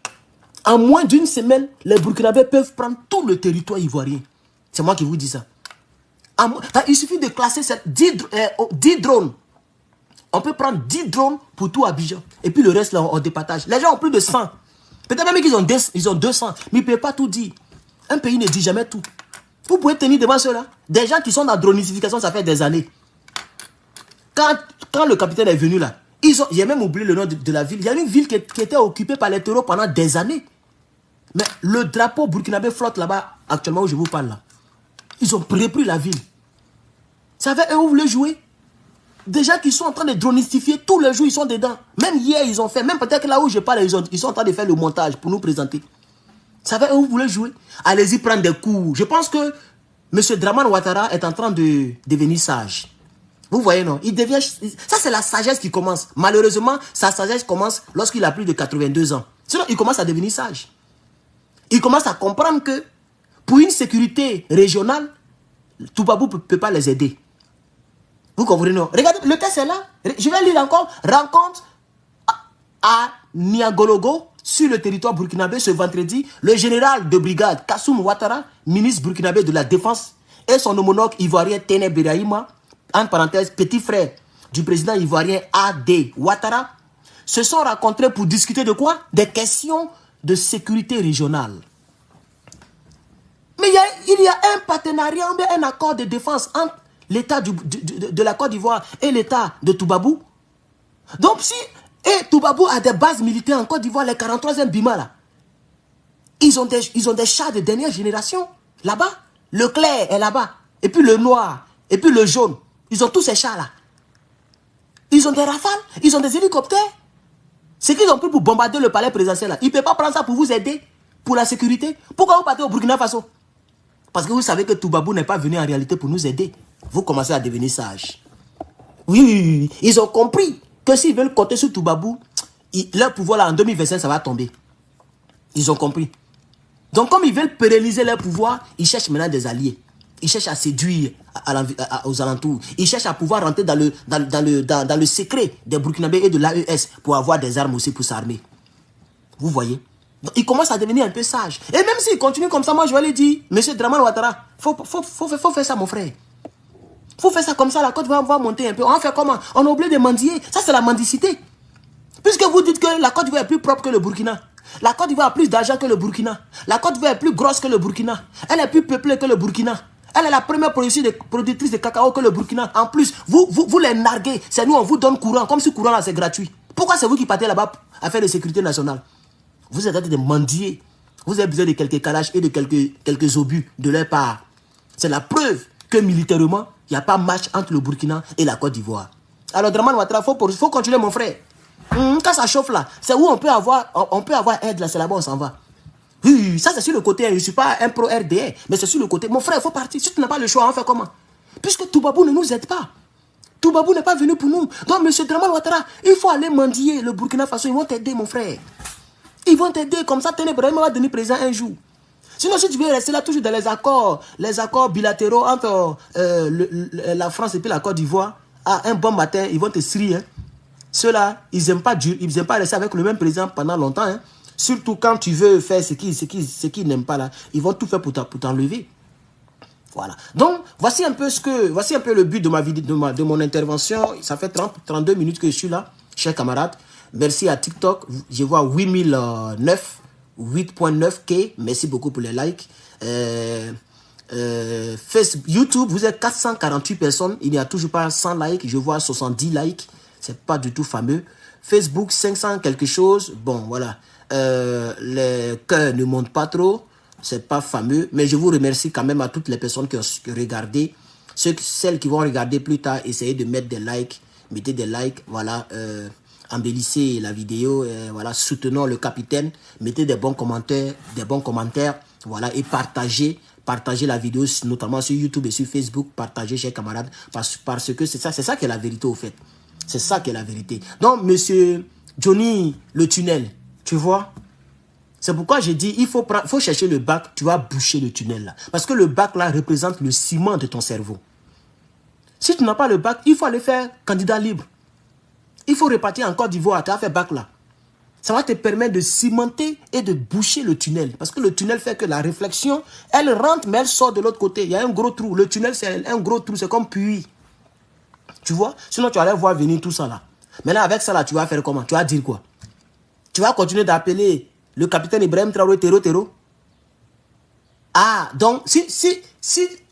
En moins d'une semaine, les Burkinabés peuvent prendre tout le territoire ivoirien. C'est moi qui vous dis ça. Il suffit de classer 10 drones. On peut prendre 10 drones pour tout Abidjan. Et puis le reste, là, on départage. Les gens ont plus de 100. Peut-être même qu'ils ont 200. Mais ils ne peuvent pas tout dire. Un pays ne dit jamais tout. Vous pouvez tenir devant ceux-là. Des gens qui sont dans la dronification, ça fait des années. Quand le capitaine est venu là, J'ai même oublié le nom de la ville. Il y a une ville qui était occupée par les terreaux pendant des années. Mais le drapeau burkinabé flotte là-bas, actuellement où je vous parle là. Ils ont repris la ville. Vous savez, eux, où voulaient jouer? Déjà qu'ils sont en train de dronistifier, tous les jours, ils sont dedans. Même hier, ils ont fait, même peut-être que là où je parle, ils sont en train de faire le montage pour nous présenter. Vous savez, eux, où voulaient jouer? Allez-y prendre des coups. Je pense que M. Dramane Ouattara est en train de devenir sage. Vous voyez, non? Il devient... Ça, c'est la sagesse qui commence. Malheureusement, sa sagesse commence lorsqu'il a plus de 82 ans. Sinon, il commence à devenir sage. Il commence à comprendre que pour une sécurité régionale, Toubabou ne peut pas les aider. Vous comprenez, non? Regardez, le texte est là. Je vais lire encore. Rencontre à Niagologo, sur le territoire burkinabé, ce vendredi, le général de brigade Kassoum Ouattara, ministre burkinabé de la Défense, et son homologue ivoirien Téné Birahima, entre parenthèses, petit frère du président ivoirien A.D. Ouattara, se sont rencontrés pour discuter de quoi? Des questions de sécurité régionale. Mais il y a un partenariat, un accord de défense entre l'État de la Côte d'Ivoire et l'État de Toubabou. Donc si Toubabou a des bases militaires en Côte d'Ivoire, les 43e Bima là, ils ont des chars de dernière génération là-bas. Le clair est là-bas. Et puis le noir. Et puis le jaune. Ils ont tous ces chars là. Ils ont des rafales. Ils ont des hélicoptères. Ce qu'ils ont pris pour bombarder le palais présidentiel là, ils ne peuvent pas prendre ça pour vous aider. Pour la sécurité. Pourquoi vous partez au Burkina Faso? Parce que vous savez que Toubabou n'est pas venu en réalité pour nous aider. Vous commencez à devenir sage. Oui. Ils ont compris que s'ils veulent compter sur Toubabou, leur pouvoir là en 2025, ça va tomber. Ils ont compris. Donc comme ils veulent pérenniser leur pouvoir, ils cherchent maintenant des alliés. Ils cherchent à séduire aux alentours. Ils cherchent à pouvoir rentrer dans le secret des Burkinabés et de l'AES pour avoir des armes aussi pour s'armer. Vous voyez? Donc, ils commencent à devenir un peu sages. Et même s'ils continuent comme ça, moi je vais lui dire, monsieur Dramane Ouattara, faut faire ça mon frère. Faut faire ça comme ça, la Côte va monter un peu. On va faire comment? On a oublié de mendier. Ça c'est la mendicité. Puisque vous dites que la Côte d'Ivoire est plus propre que le Burkina. La Côte d'Ivoire a plus d'argent que le Burkina. La Côte d'Ivoire est plus grosse que le Burkina. Elle est plus peuplée que le Burkina. Elle est la première productrice de cacao que le Burkina. En plus, vous les narguez. C'est nous, on vous donne courant. Comme si courant là, c'est gratuit. Pourquoi c'est vous qui partez là-bas à faire de sécurité nationale? Vous êtes en train de mendier. Vous avez besoin de quelques calages et de quelques obus de leur part. C'est la preuve que militairement, il n'y a pas match entre le Burkina et la Côte d'Ivoire. Alors, Dramane Ouattara, il faut continuer, mon frère. Quand ça chauffe là, c'est où on peut avoir aide là, c'est là-bas on s'en va. Oui, ça c'est sur le côté, je ne suis pas un pro-RDA, mais c'est sur le côté. Mon frère, il faut partir. Si tu n'as pas le choix, on fait comment? Puisque Toubabou ne nous aide pas. Toubabou n'est pas venu pour nous. Donc, monsieur Dramane Ouattara, il faut aller mendier le Burkina Faso. Ils vont t'aider, mon frère. Ils vont t'aider. Comme ça, Téné Birahima va devenir président un jour. Sinon, si tu veux rester là, toujours dans les accords bilatéraux entre la France et puis la Côte d'Ivoire, un bon matin, ils vont te strier. Ceux-là, ils n'aiment pas rester avec le même président pendant longtemps. Hein. Surtout quand tu veux faire ce qu'ils n'aiment pas là. Ils vont tout faire pour t'enlever. Voilà. Donc, voici un peu le but de mon intervention. Ça fait 32 minutes que je suis là, chers camarades. Merci à TikTok. Je vois 8009, 8.9K. Merci beaucoup pour les likes. YouTube, vous êtes 448 personnes. Il n'y a toujours pas 100 likes. Je vois 70 likes. C'est pas du tout fameux. Facebook, 500 quelque chose. Bon, voilà. Les cœurs ne montent pas trop. C'est pas fameux. Mais je vous remercie quand même à toutes les personnes qui ont regardé. Celles qui vont regarder plus tard, essayez de mettre des likes. Mettez des likes. Voilà. Embellissez la vidéo. Voilà. Soutenons le capitaine. Mettez des bons commentaires. Voilà. Et partagez la vidéo, notamment sur YouTube et sur Facebook. Partagez, chers camarades. Parce que c'est ça qui est la vérité au fait. C'est ça qui est la vérité. Donc, monsieur Johnny, le tunnel, tu vois, c'est pourquoi j'ai dit, il faut chercher le bac, tu vas boucher le tunnel là. Parce que le bac là représente le ciment de ton cerveau. Si tu n'as pas le bac, il faut aller faire candidat libre. Il faut repartir en Côte d'Ivoire, tu as fait bac là. Ça va te permettre de cimenter et de boucher le tunnel. Parce que le tunnel fait que la réflexion, elle rentre mais elle sort de l'autre côté. Il y a un gros trou. Le tunnel, c'est un gros trou, c'est comme puits. Tu vois? Sinon, tu allais voir venir tout ça là. Maintenant, avec ça là, tu vas faire comment? Tu vas dire quoi? Tu vas continuer d'appeler le capitaine Ibrahim Traoré Tero? Ah, donc, si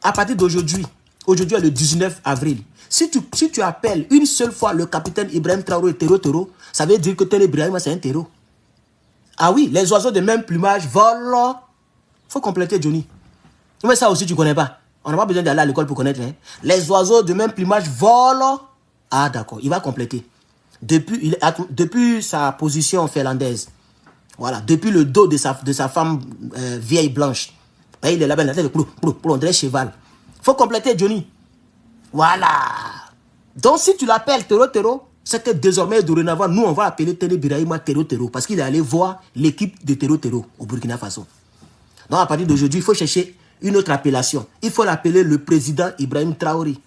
à partir d'aujourd'hui, aujourd'hui est le 19 avril, Si tu appelles une seule fois le capitaine Ibrahim Traoré terreau, ça veut dire que Téné Birahima, c'est un terreau. Ah oui, les oiseaux de même plumage volent. Faut compléter, Johnny. Mais ça aussi, tu connais pas. On n'a pas besoin d'aller à l'école pour connaître. Hein. Les oiseaux de même plumage volent. Ah d'accord, il va compléter. Depuis sa position finlandaise. Voilà, depuis le dos de sa femme vieille blanche. Il est là-bas, la tête de on dirait cheval. Faut compléter, Johnny. Voilà. Donc, si tu l'appelles Terreau, c'est que désormais, dorénavant, nous, on va appeler Téné Birahima Terreau, parce qu'il est allé voir l'équipe de Terreau au Burkina Faso. Donc, à partir d'aujourd'hui, il faut chercher une autre appellation. Il faut l'appeler le président Ibrahim Traoré.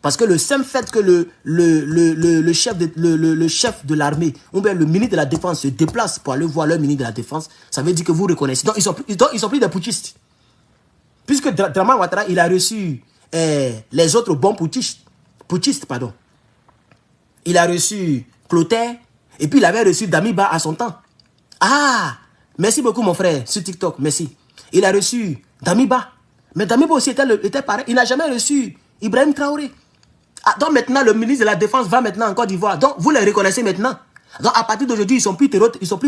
Parce que le simple fait que le chef de l'armée, ou bien le ministre de la Défense se déplace pour aller voir le ministre de la Défense, ça veut dire que vous reconnaissez. Donc, ils sont plus des putschistes. Puisque Draman Ouattara, il a reçu les autres bons putschistes, pardon. Il a reçu Clotaire, et puis il avait reçu Damiba à son temps. Ah, merci beaucoup mon frère, sur TikTok, merci. Il a reçu Damiba. Mais Damiba aussi était pareil. Il n'a jamais reçu Ibrahim Traoré. Ah, donc maintenant, le ministre de la Défense va maintenant en Côte d'Ivoire. Donc, vous les reconnaissez maintenant. Donc, à partir d'aujourd'hui, ils sont plus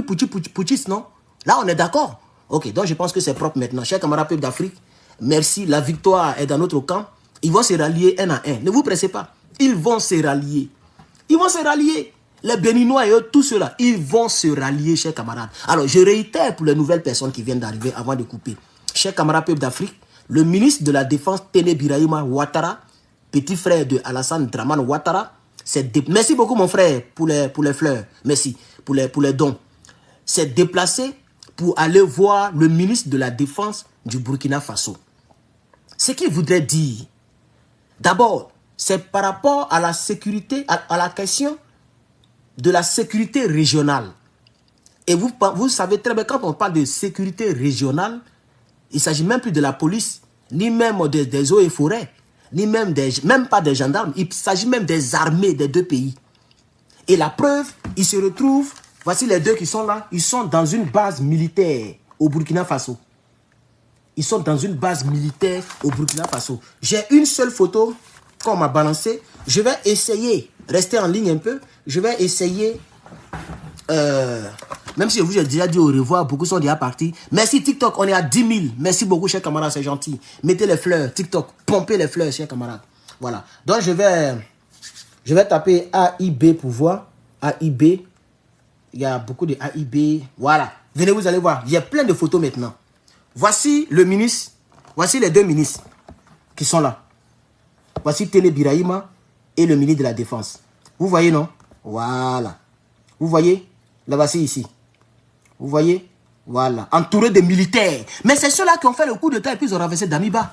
putschistes, non? Là, on est d'accord. Ok, donc je pense que c'est propre maintenant. Chers camarades peuples d'Afrique, merci. La victoire est dans notre camp. Ils vont se rallier un à un. Ne vous pressez pas. Ils vont se rallier. Ils vont se rallier. Les Béninois et eux, tout cela, ils vont se rallier, chers camarades. Alors, je réitère pour les nouvelles personnes qui viennent d'arriver avant de couper. Chers camarades peuples d'Afrique, le ministre de la Défense, Téné Birahima Ouattara, petit frère de Alassane Draman Ouattara, merci beaucoup mon frère pour les fleurs, merci pour les dons, s'est déplacé pour aller voir le ministre de la Défense du Burkina Faso. Ce qu'il voudrait dire, d'abord, c'est par rapport à la sécurité, à la question de la sécurité régionale. Et vous savez très bien, quand on parle de sécurité régionale, il ne s'agit même plus de la police, ni même des eaux et forêts, ni même pas des gendarmes. Il s'agit même des armées des deux pays. Et la preuve, ils se retrouvent, voici les deux qui sont là, ils sont dans une base militaire au Burkina Faso. Ils sont dans une base militaire au Burkina Faso. J'ai une seule photo qu'on m'a balancée. Je vais essayer, rester en ligne un peu, je vais essayer... même si je vous ai déjà dit au revoir, beaucoup sont déjà partis. Merci TikTok, on est à 10 000. Merci beaucoup, chers camarades, c'est gentil. Mettez les fleurs, TikTok, pompez les fleurs, chers camarades. Voilà. Donc, je vais taper AIB pour voir. AIB. Il y a beaucoup de AIB. Voilà. Venez, vous allez voir. Il y a plein de photos maintenant. Voici le ministre. Voici les deux ministres qui sont là. Voici Téné Birahima et le ministre de la Défense. Vous voyez, non? Voilà. Vous voyez? Là, voici ici. Vous voyez? Voilà. Entouré de militaires. Mais c'est ceux-là qui ont fait le coup de tête et puis ils ont renversé Damiba.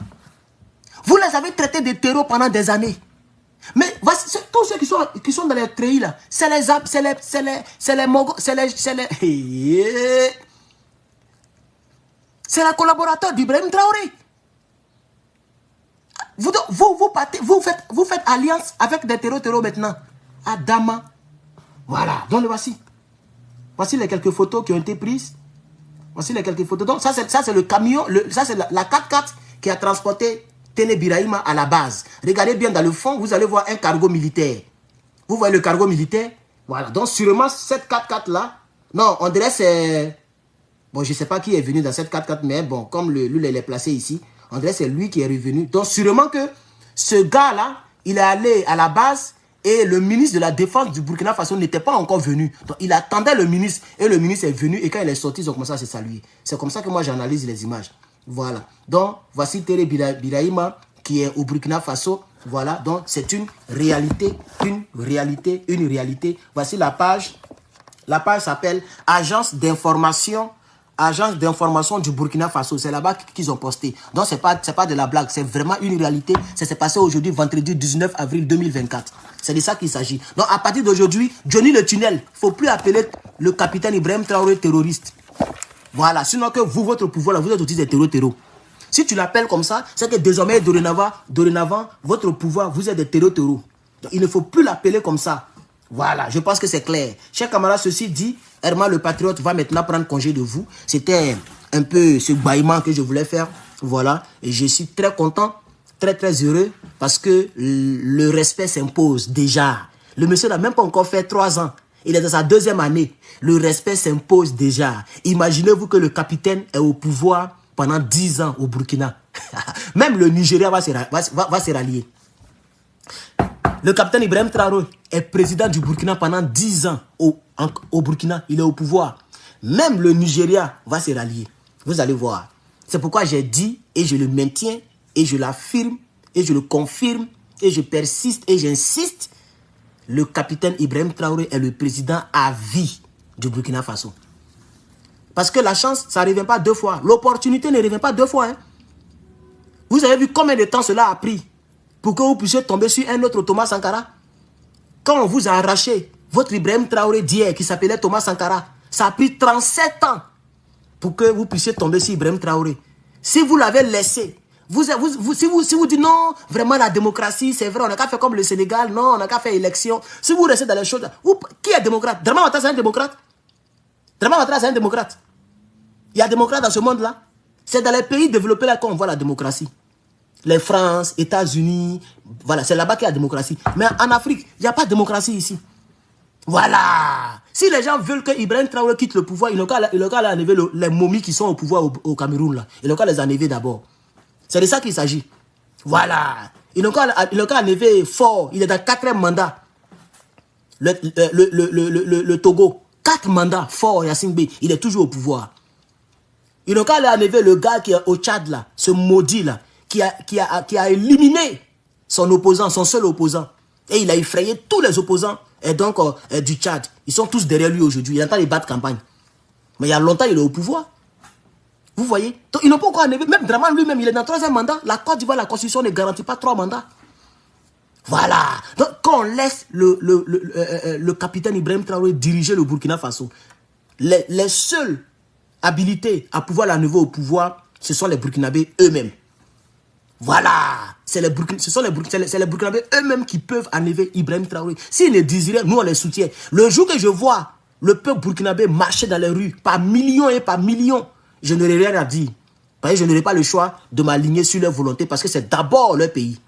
Vous les avez traités de terreaux pendant des années. Mais voici, tous ceux qui sont dans les treillis là, c'est les collaborateurs d'Ibrahim Traoré. Vous faites alliance avec des terreaux maintenant. Adama. Voilà. Donc le voici. Voici les quelques photos qui ont été prises. Voici les quelques photos. Donc ça c'est le camion, ça c'est la 4x4 qui a transporté Téné Birahima à la base. Regardez bien dans le fond, vous allez voir un cargo militaire. Vous voyez le cargo militaire? Voilà. Donc sûrement cette 4x4 là, non, on dirait c'est... Bon, je ne sais pas qui est venu dans cette 4x4, mais bon, comme lui il est placé ici, on dirait c'est lui qui est revenu. Donc sûrement que ce gars là, il est allé à la base. Et le ministre de la Défense du Burkina Faso n'était pas encore venu. Donc, il attendait le ministre. Et le ministre est venu. Et quand il est sorti, ils ont commencé à se saluer. C'est comme ça que moi, j'analyse les images. Voilà. Donc, voici Téné Birahima qui est au Burkina Faso. Voilà. Donc, c'est une réalité. Une réalité. Voici la page. La page s'appelle Agence d'information du Burkina Faso. C'est là-bas qu'ils ont posté. Donc, c'est pas de la blague. C'est vraiment une réalité. Ça s'est passé aujourd'hui, vendredi 19 avril 2024. C'est de ça qu'il s'agit. Donc, à partir d'aujourd'hui, Johnny le Tunnel, il ne faut plus appeler le capitaine Ibrahim Traoré terroriste. Voilà. Sinon que vous, votre pouvoir, là, vous êtes aussi des terreaux. Si tu l'appelles comme ça, c'est que désormais, dorénavant, votre pouvoir, vous êtes des terreaux. Donc, il ne faut plus l'appeler comme ça. Voilà, je pense que c'est clair. Chers camarades, ceci dit, Herman le Patriote va maintenant prendre congé de vous. C'était un peu ce bâillement que je voulais faire. Voilà, et je suis très content, très heureux Parce que le respect s'impose déjà. Le monsieur n'a même pas encore fait 3 ans. Il est dans sa 2e année. Le respect s'impose déjà. Imaginez-vous que le capitaine est au pouvoir pendant 10 ans au Burkina. Même le Nigeria va se rallier. Le capitaine Ibrahim Traoré est président du Burkina pendant 10 ans au Burkina. Il est au pouvoir. Même le Nigeria va se rallier. Vous allez voir. C'est pourquoi j'ai dit, et je le maintiens, et je l'affirme, et je le confirme, et je persiste, et j'insiste. Le capitaine Ibrahim Traoré est le président à vie du Burkina Faso. Parce que la chance, ça ne revient pas 2 fois. L'opportunité ne revient pas 2 fois. Hein. Vous avez vu combien de temps cela a pris pour que vous puissiez tomber sur un autre Thomas Sankara? Quand on vous a arraché votre Ibrahim Traoré d'hier qui s'appelait Thomas Sankara, ça a pris 37 ans pour que vous puissiez tomber sur Ibrahim Traoré. Si vous l'avez laissé, si vous dites non, vraiment la démocratie, c'est vrai, on n'a qu'à faire comme le Sénégal, non, on n'a qu'à faire élection. Si vous restez dans les choses, qui est démocrate? Draman Ouattara, c'est un démocrate? Draman Ouattara, c'est un démocrate? Il y a démocrate dans ce monde-là? C'est dans les pays développés là qu'on voit la démocratie. Les France, États-Unis, voilà, c'est là-bas qu'il y a la démocratie. Mais en Afrique, il n'y a pas de démocratie ici. Voilà. Si les gens veulent que Ibrahim Traoré quitte le pouvoir, ils n'ont qu'à aller enlever les momies qui sont au pouvoir au Cameroun là. Ils n'ont qu'à les enlever d'abord. C'est de ça qu'il s'agit. Voilà. Ils n'ont qu'à enlever Fort. Il est dans 4e mandat. Le Togo. 4 mandats. Fort Yassine Bey. Il est toujours au pouvoir. Ils n'ont qu'à aller enlever le gars qui est au Tchad là. Ce maudit là. Qui a éliminé son opposant, son seul opposant. Et il a effrayé tous les opposants et donc, du Tchad. Ils sont tous derrière lui aujourd'hui. Il entend les battre campagne. Mais il y a longtemps, il est au pouvoir. Vous voyez? Donc, ils n'ont pas encore enlevé. Même Draman lui-même, il est dans 3e mandat. La Côte d'Ivoire, la Constitution ne garantit pas 3 mandats. Voilà. Donc, quand on laisse le capitaine Ibrahim Traoré diriger le Burkina Faso, les seuls habilités à pouvoir l'enlever au pouvoir, ce sont les Burkinabés eux-mêmes. Voilà. Ce sont les Burkinabés eux-mêmes qui peuvent enlever Ibrahim Traoré. S'ils le désiraient, nous on les soutient. Le jour que je vois le peuple burkinabé marcher dans les rues, par millions et par millions, je n'aurai rien à dire. Parce que je n'aurai pas le choix de m'aligner sur leur volonté parce que c'est d'abord leur pays.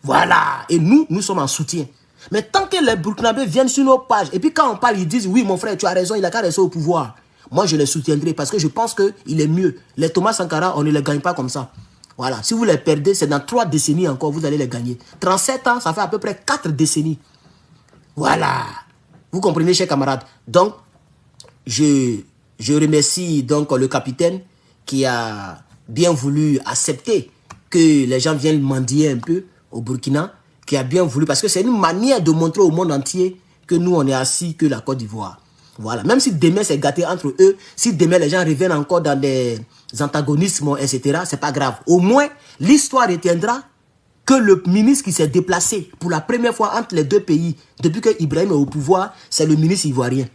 Voilà. Et nous sommes en soutien. Mais tant que les Burkinabés viennent sur nos pages, et puis quand on parle, ils disent, oui mon frère, tu as raison, il a qu'à rester au pouvoir. Moi je les soutiendrai parce que je pense qu'il est mieux. Les Thomas Sankara, on ne les gagne pas comme ça. Voilà, si vous les perdez, c'est dans 3 décennies encore, vous allez les gagner. 37 ans, ça fait à peu près 4 décennies. Voilà. Vous comprenez, chers camarades. Donc, je remercie donc le capitaine qui a bien voulu accepter que les gens viennent mendier un peu au Burkina, qui a bien voulu, parce que c'est une manière de montrer au monde entier que nous, on est assis que la Côte d'Ivoire. Voilà, même si demain c'est gâté entre eux, si demain les gens reviennent encore dans des antagonismes, etc., c'est pas grave. Au moins, l'histoire retiendra que le ministre qui s'est déplacé pour la première fois entre les 2 pays, depuis que Ibrahim est au pouvoir, c'est le ministre ivoirien.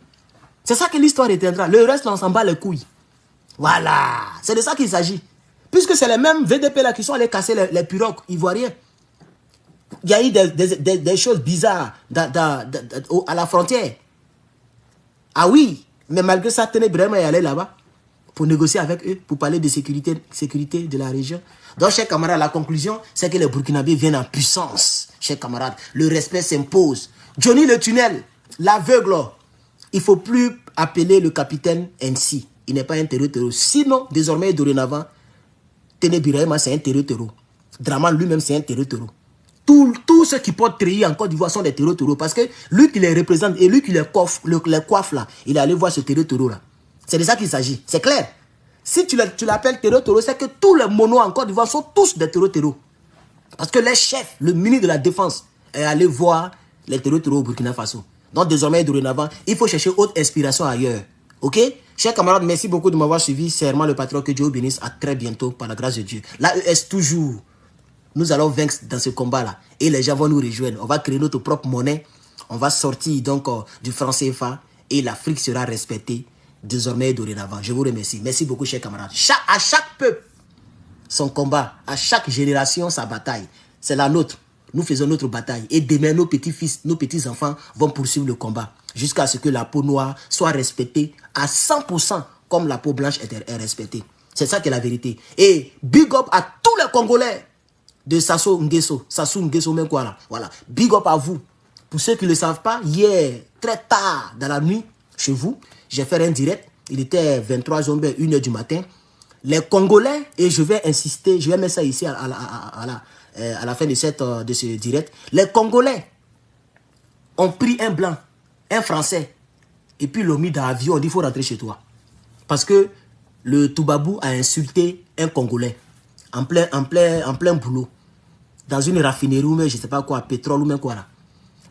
C'est ça que l'histoire retiendra. Le reste, on s'en bat les couilles. Voilà, c'est de ça qu'il s'agit. Puisque c'est les mêmes VDP là qui sont allés casser les pirogues ivoiriens. Il y a eu des choses bizarres à la frontière. Ah oui, mais malgré ça, Ibrahim est allé là-bas pour négocier avec eux, pour parler de sécurité de la région. Donc, chers camarades, la conclusion, c'est que les Burkinabés viennent en puissance. Chers camarades, le respect s'impose. Johnny le tunnel, l'aveugle, il ne faut plus appeler le capitaine ainsi. Il n'est pas un terreau. Sinon, désormais et dorénavant, Ibrahim, c'est un terreau. Draman lui-même, c'est un terreau. Tous ceux qui portent treillis en Côte d'Ivoire sont des terreaux parce que lui qui les représente et lui qui les coiffe là, il est allé voir ce terreau là. C'est de ça qu'il s'agit, c'est clair. Si tu l'appelles terreau, c'est que tous les monos en Côte d'Ivoire sont tous des terreaux. Parce que les chefs, le ministre de la Défense est allé voir les terreaux au Burkina Faso. Donc désormais, dorénavant, il faut chercher autre inspiration ailleurs. Ok? Chers camarades, merci beaucoup de m'avoir suivi. C'est vraiment le patron, que Dieu vous bénisse. À très bientôt, par la grâce de Dieu. L'AES toujours. Nous allons vaincre dans ce combat-là. Et les gens vont nous rejoindre. On va créer notre propre monnaie. On va sortir donc du franc CFA. Et l'Afrique sera respectée désormais et dorénavant. Je vous remercie. Merci beaucoup, chers camarades. À chaque peuple, son combat. À chaque génération, sa bataille. C'est la nôtre. Nous faisons notre bataille. Et demain, nos petits-fils, nos petits-enfants vont poursuivre le combat. Jusqu'à ce que la peau noire soit respectée à 100% comme la peau blanche est respectée. C'est ça qui est la vérité. Et big up à tous les Congolais. de Sassou Nguesso, même quoi là. Voilà. Big up à vous. Pour ceux qui ne le savent pas, hier, très tard dans la nuit, chez vous, j'ai fait un direct. Il était 23h, 1h du matin. Les Congolais, et je vais insister, je vais mettre ça ici à la fin de ce direct. Les Congolais ont pris un blanc, un Français, et puis l'ont mis dans l'avion. On dit il faut rentrer chez toi. Parce que le Toubabou a insulté un Congolais en plein boulot. Dans une raffinerie ou même, je ne sais pas quoi, pétrole ou même quoi là.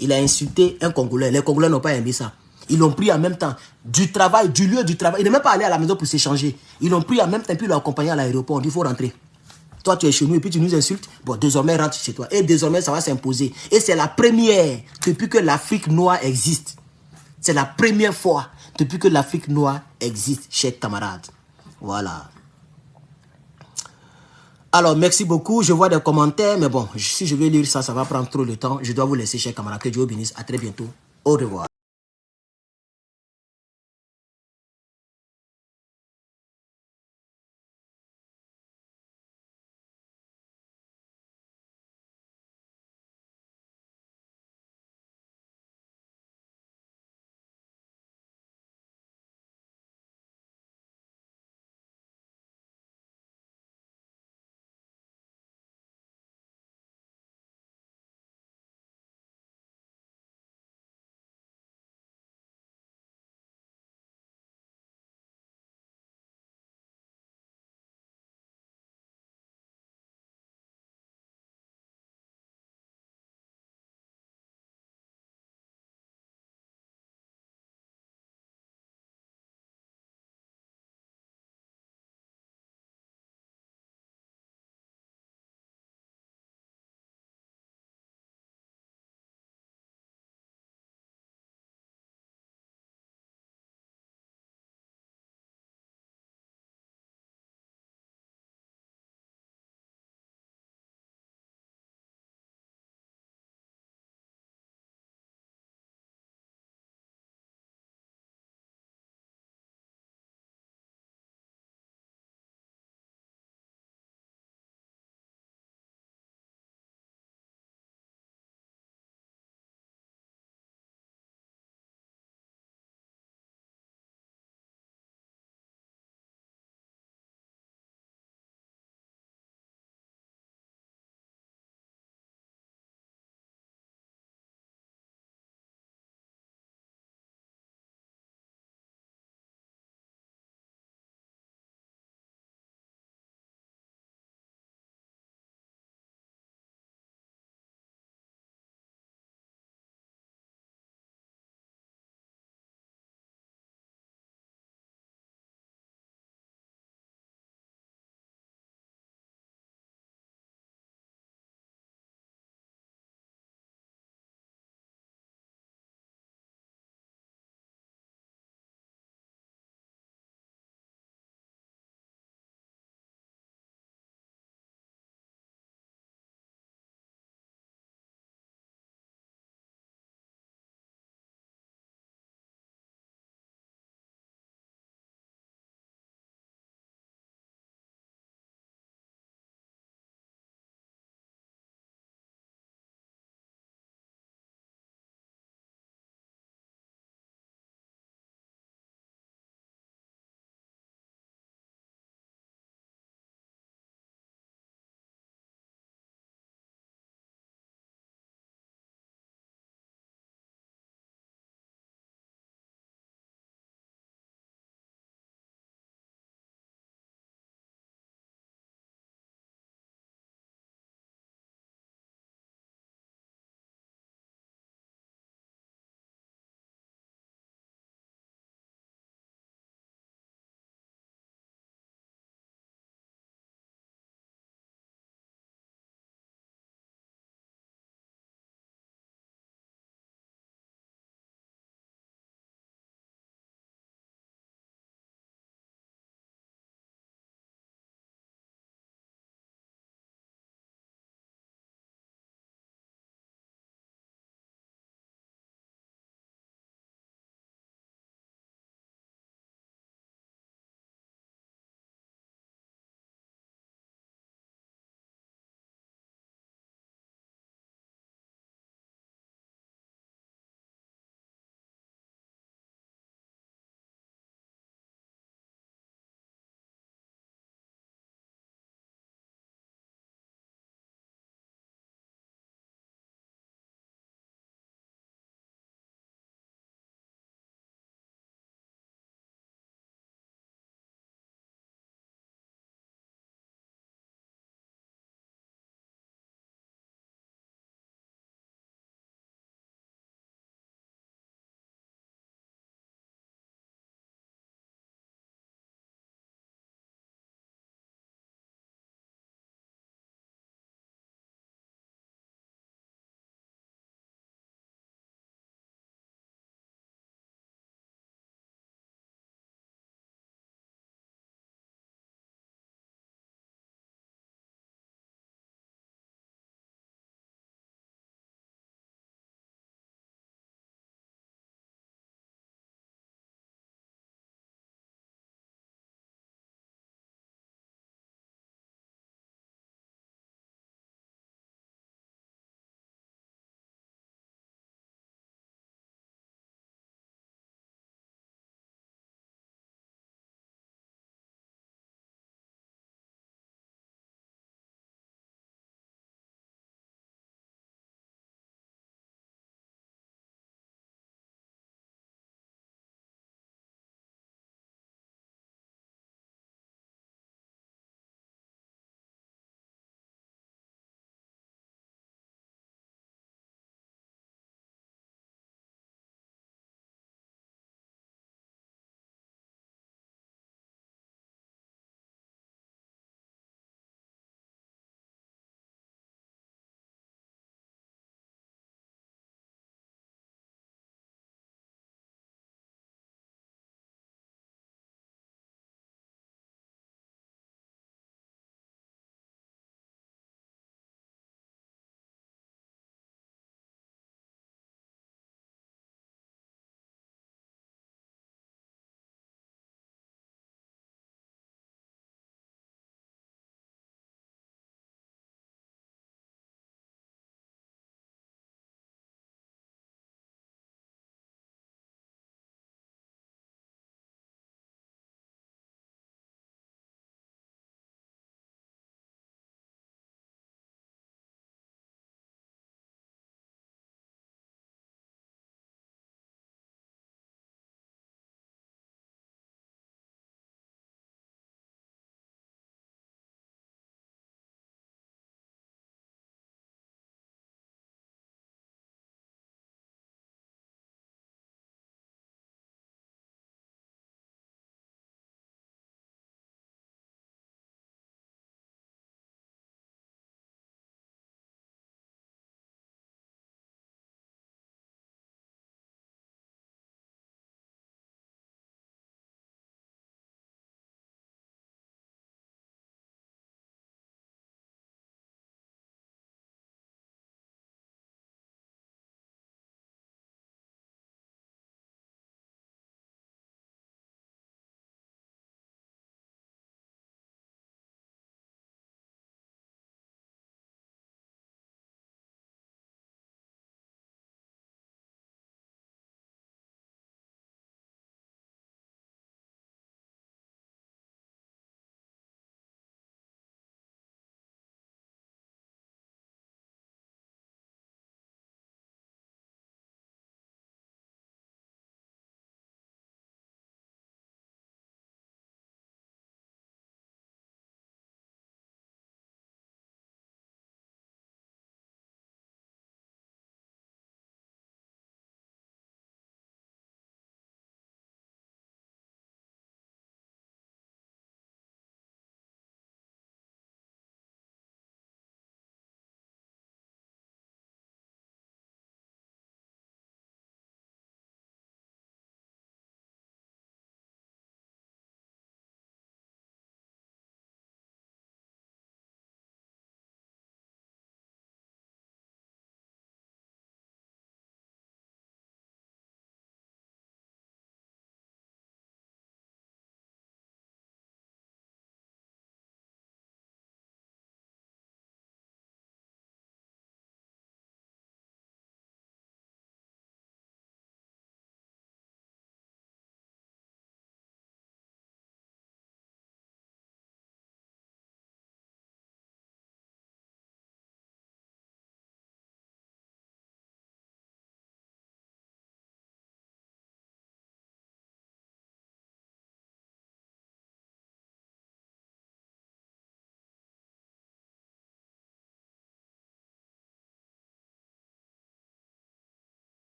Il a insulté un Congolais. Les Congolais n'ont pas aimé ça. Ils l'ont pris en même temps du travail, du lieu du travail. Il n'est même pas allé à la maison pour s'échanger. Ils l'ont pris en même temps puis l'ont accompagné à l'aéroport. On dit il faut rentrer. Toi, tu es chez nous et puis tu nous insultes. Bon, désormais, rentre chez toi. Et désormais, ça va s'imposer. Et c'est la première depuis que l'Afrique noire existe. C'est la première fois depuis que l'Afrique noire existe, chers camarades. Voilà. Alors, merci beaucoup. Je vois des commentaires, mais bon, si je vais lire ça, ça va prendre trop de temps. Je dois vous laisser, chers camarades. Que Dieu vous bénisse. À très bientôt. Au revoir.